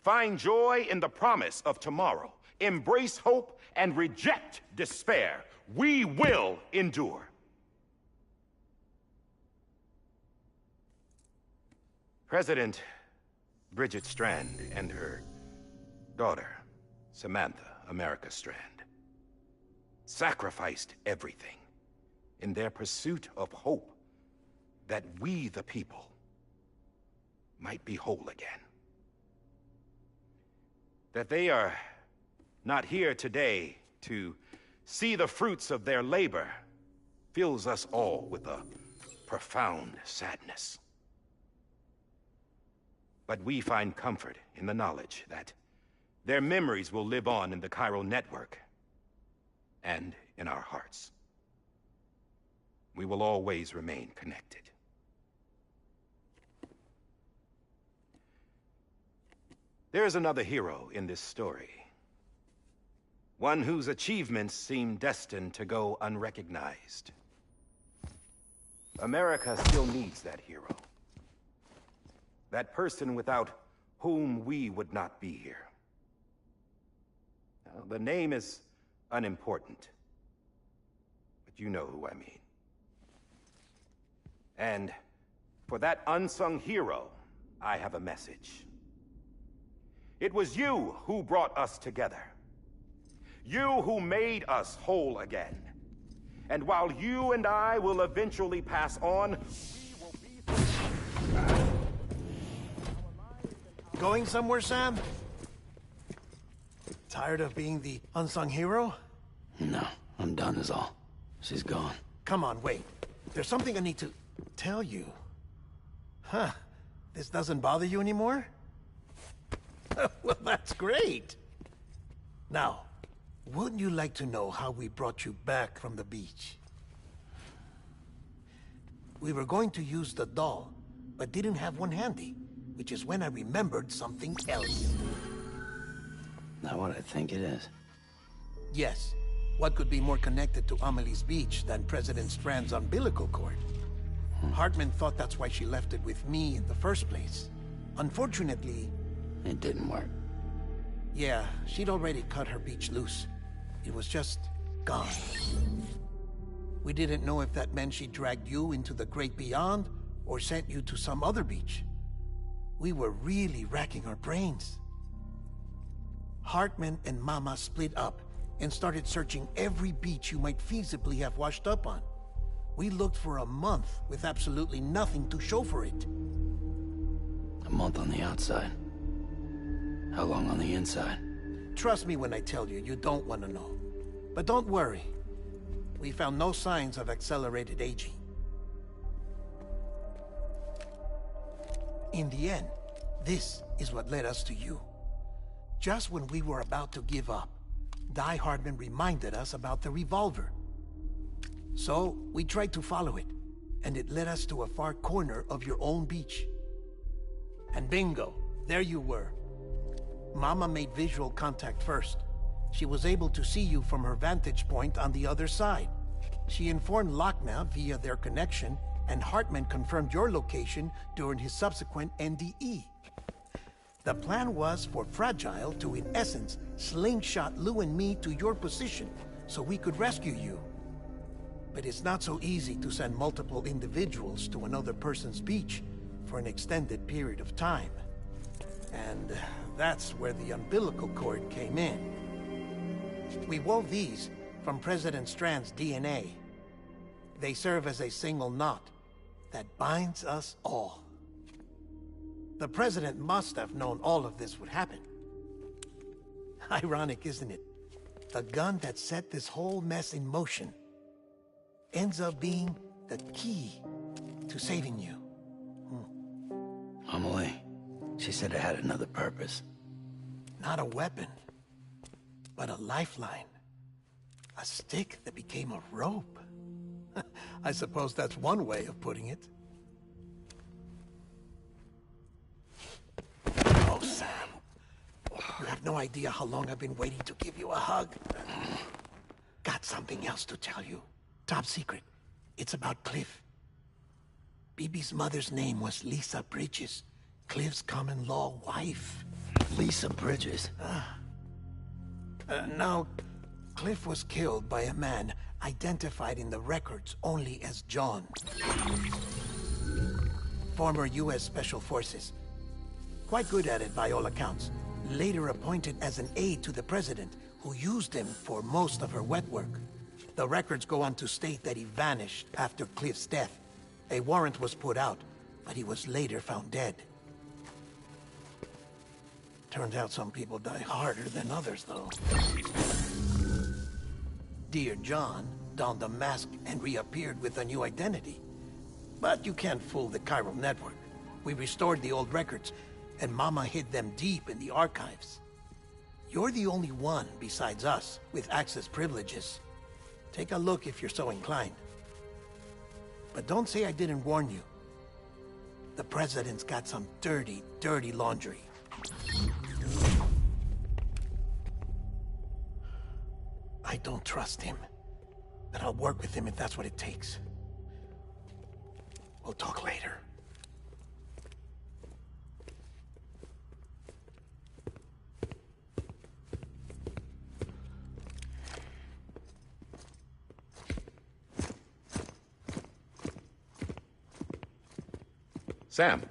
find joy in the promise of tomorrow, embrace hope, and reject despair, we will endure. President Bridget Strand and her daughter, Samantha America Strand, sacrificed everything in their pursuit of hope that we, the people, might be whole again. That they are not here today to see the fruits of their labor fills us all with a profound sadness. But we find comfort in the knowledge that their memories will live on in the chiral network and in our hearts. We will always remain connected. There is another hero in this story. One whose achievements seem destined to go unrecognized. America still needs that hero. That person without whom we would not be here. Now, the name is unimportant, but you know who I mean. And for that unsung hero, I have a message. It was you who brought us together. You who made us whole again. And while you and I will eventually pass on, we will be... Going somewhere, Sam? Tired of being the unsung hero? No, I'm done is all. She's gone. Come on, wait. There's something I need to tell you. Huh. This doesn't bother you anymore? Well, that's great. Now, wouldn't you like to know how we brought you back from the beach? We were going to use the doll, but didn't have one handy, which is when I remembered something else. Not what I think it is. Yes. What could be more connected to Amelie's beach than President Strand's umbilical cord? Hartman thought that's why she left it with me in the first place. Unfortunately... It didn't work. Yeah, she'd already cut her beach loose. It was just gone. We didn't know if that meant she dragged you into the great beyond, or sent you to some other beach. We were really racking our brains. Hartman and Mama split up and started searching every beach you might feasibly have washed up on. We looked for a month with absolutely nothing to show for it. A month on the outside. How long on the inside? Trust me when I tell you, you don't want to know. But don't worry. We found no signs of accelerated aging. In the end, This is what led us to you. Just when we were about to give up, Die Hardman reminded us about the revolver. So, we tried to follow it, and it led us to a far corner of your own beach. And bingo, there you were. Mama made visual contact first. She was able to see you from her vantage point on the other side. She informed Lochner via their connection, and Hartman confirmed your location during his subsequent NDE. The plan was for Fragile to, in essence, slingshot Lou and me to your position so we could rescue you. But it's not so easy to send multiple individuals to another person's beach for an extended period of time. And that's where the umbilical cord came in. We wove these from President Strand's DNA. They serve as a single knot that binds us all. The President must have known all of this would happen. Ironic, isn't it? The gun that set this whole mess in motion ends up being the key to saving you. Amelie, she said it had another purpose. Not a weapon, but a lifeline. A stick that became a rope. I suppose that's one way of putting it. Oh, Sam. You have no idea how long I've been waiting to give you a hug. Got something else to tell you. Top secret. It's about Cliff. Bibi's mother's name was Lisa Bridges, Cliff's common-law wife. Lisa Bridges? Now, Cliff was killed by a man identified in the records only as John. Former U.S. Special Forces. Quite good at it by all accounts. Later appointed as an aide to the President, who used him for most of her wet work. The records go on to state that he vanished after Cliff's death. A warrant was put out, but he was later found dead. Turns out some people die harder than others, though. Dear John donned a mask and reappeared with a new identity. But you can't fool the chiral network. We restored the old records, and Mama hid them deep in the archives. You're the only one, besides us, with access privileges. Take a look if you're so inclined. But don't say I didn't warn you. The President's got some dirty, dirty laundry. I don't trust him, but I'll work with him if that's what it takes. We'll talk later. Sam.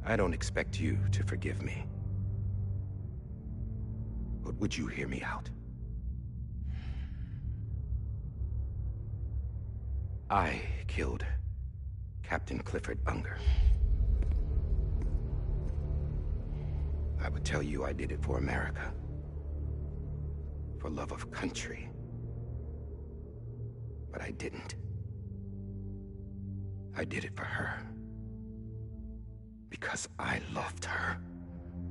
I don't expect you to forgive me. But would you hear me out? I killed Captain Clifford Unger. I would tell you I did it for America. For love of country. But I didn't. I did it for her. Because I loved her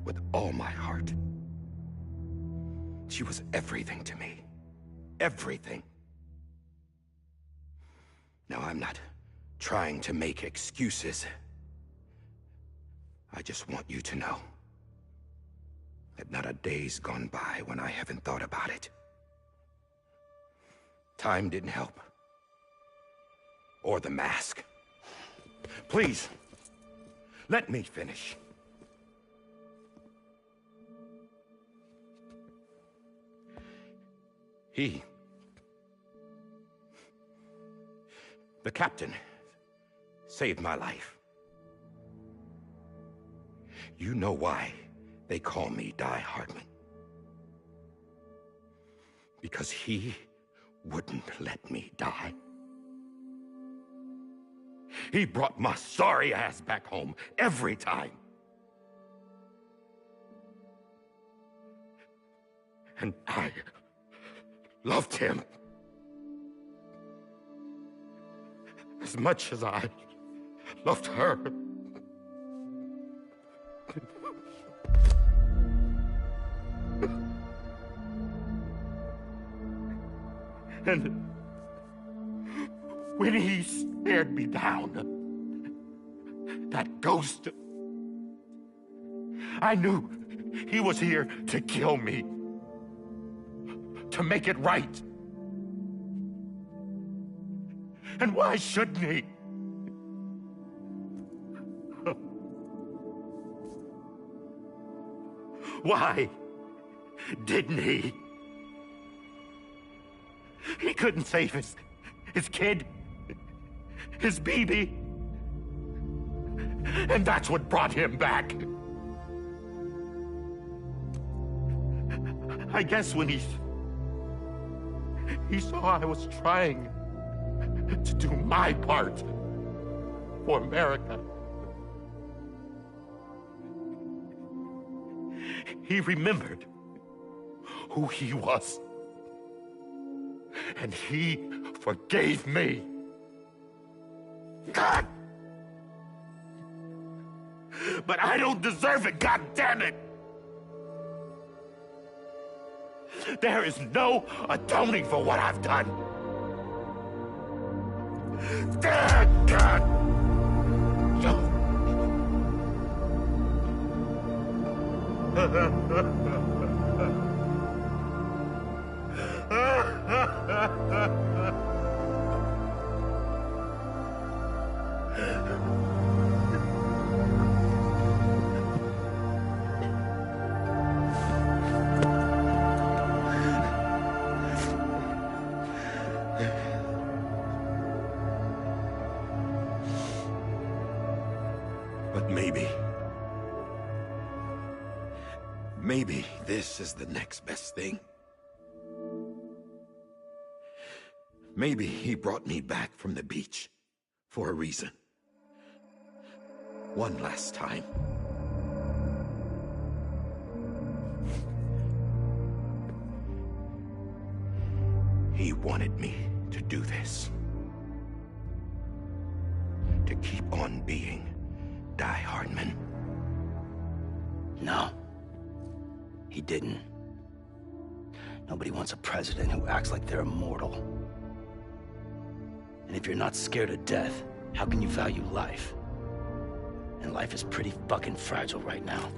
with all my heart. She was everything to me. Everything. Now, I'm not trying to make excuses. I just want you to know that not a day's gone by when I haven't thought about it. Time didn't help. Or the mask. Please, let me finish. The captain, saved my life. You know why they call me Die Hardman. Because he wouldn't let me die. He brought my sorry ass back home every time. And I loved him. as much as I loved her. And when he stared me down, that ghost, I knew he was here to kill me, to make it right. And why shouldn't he? Why didn't he? He couldn't save his kid, his baby. And that's what brought him back. I guess when he saw I was trying to do my part for America, he remembered who he was. And he forgave me. God! But I don't deserve it, God damn it! There is no atoning for what I've done. God! But maybe this is the next best thing. Maybe he brought me back from the beach for a reason. One last time. He wanted me to do this. To keep on being Die Hardman. No. He didn't. Nobody wants a president who acts like they're immortal. And if you're not scared of death, how can you value life? And life is pretty fucking fragile right now.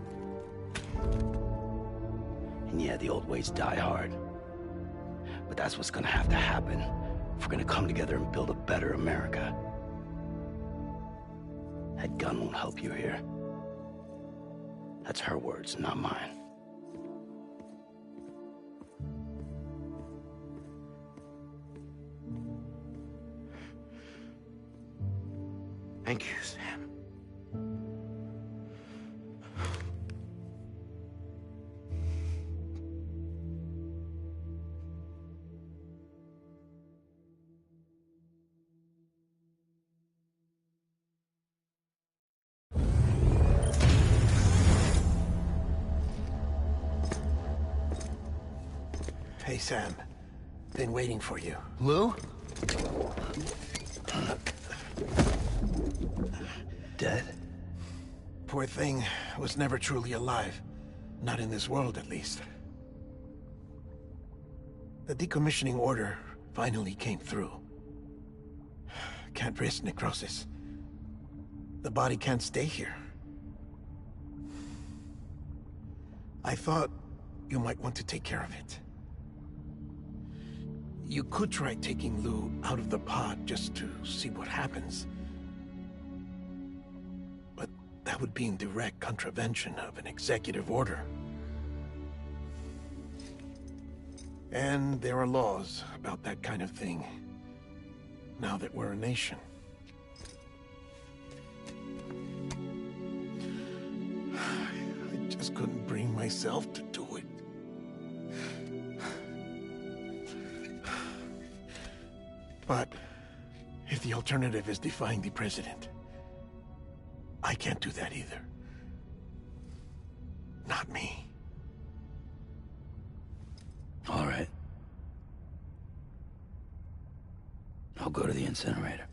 And yeah, the old ways die hard. But that's what's gonna have to happen if we're gonna come together and build a better America. That gun won't help you here. That's her words, not mine. Thank you, Sam. Hey, Sam. Been waiting for you. Lou? Dead? Poor thing was never truly alive. Not in this world, at least. The decommissioning order finally came through. Can't risk necrosis. The body can't stay here. I thought you might want to take care of it. You could try taking Lou out of the pod just to see what happens. But that would be in direct contravention of an executive order. And there are laws about that kind of thing, now that we're a nation. I just couldn't bring myself to do it. But if the alternative is defying the president, I can't do that either. Not me. All right. I'll go to the incinerator.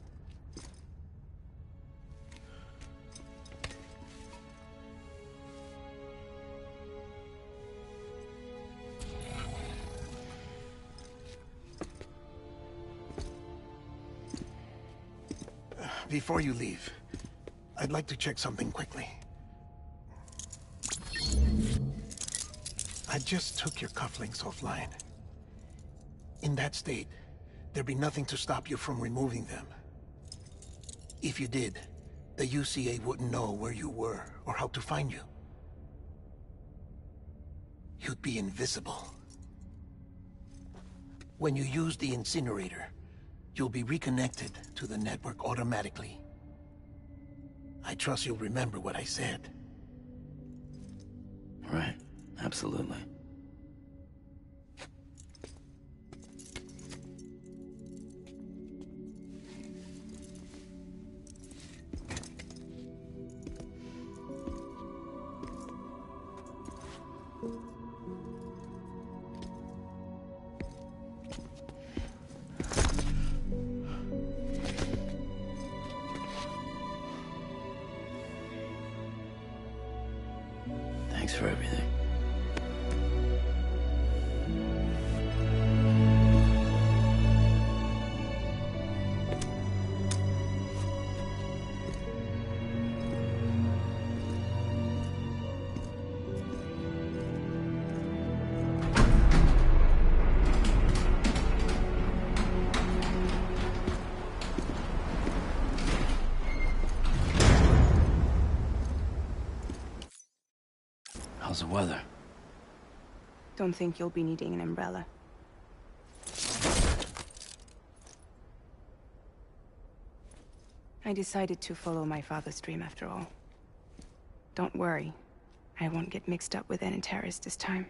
Before you leave, I'd like to check something quickly. I just took your cufflinks offline. In that state, there'd be nothing to stop you from removing them. If you did, the UCA wouldn't know where you were or how to find you. You'd be invisible. When you use the incinerator, you'll be reconnected to the network automatically. I trust you'll remember what I said. Right. Absolutely. Thanks for everything. How's the weather? Don't think you'll be needing an umbrella. I decided to follow my father's dream after all. Don't worry. I won't get mixed up with any terrorists this time.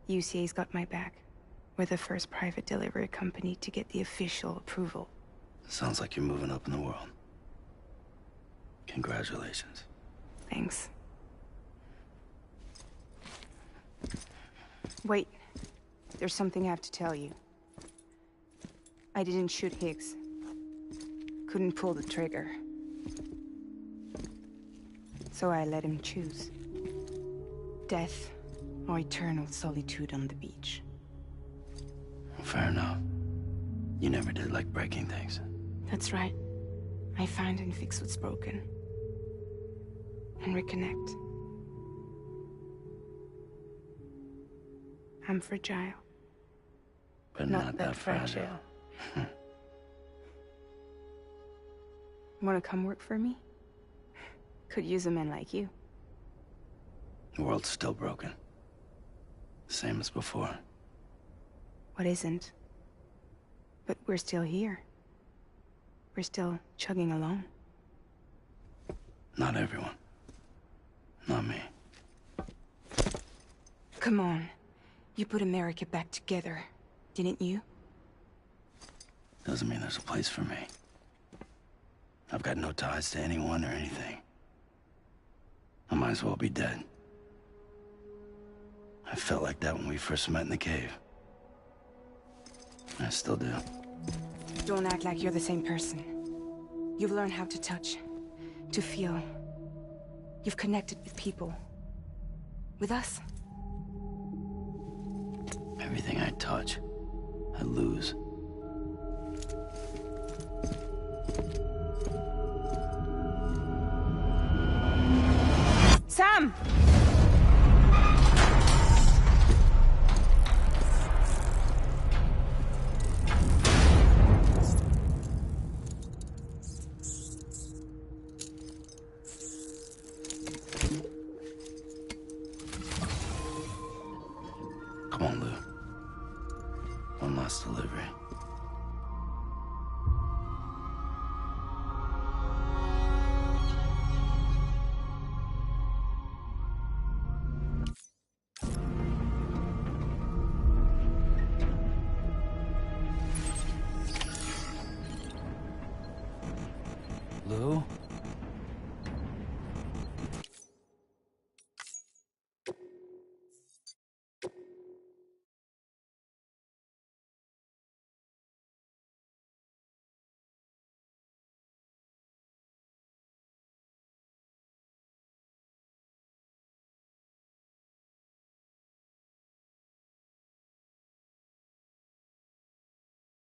UCA's got my back. We're the first private delivery company to get the official approval. Sounds like you're moving up in the world. Congratulations. Thanks. Wait. There's something I have to tell you. I didn't shoot Higgs. Couldn't pull the trigger. So I let him choose. Death or eternal solitude on the beach. Fair enough. You never did like breaking things. That's right. I find and fix what's broken. And reconnect. I'm fragile. But not that fragile. Wanna come work for me? Could use a man like you. The world's still broken. Same as before. What isn't? But we're still here. We're still chugging along. Not everyone. Not me. Come on. You put America back together, didn't you? Doesn't mean there's a place for me. I've got no ties to anyone or anything. I might as well be dead. I felt like that when we first met in the cave. I still do. Don't act like you're the same person. You've learned how to touch, to feel. You've connected with people. With us. Everything I touch, I lose. Sam! Come on, Lou. One last delivery. Lou?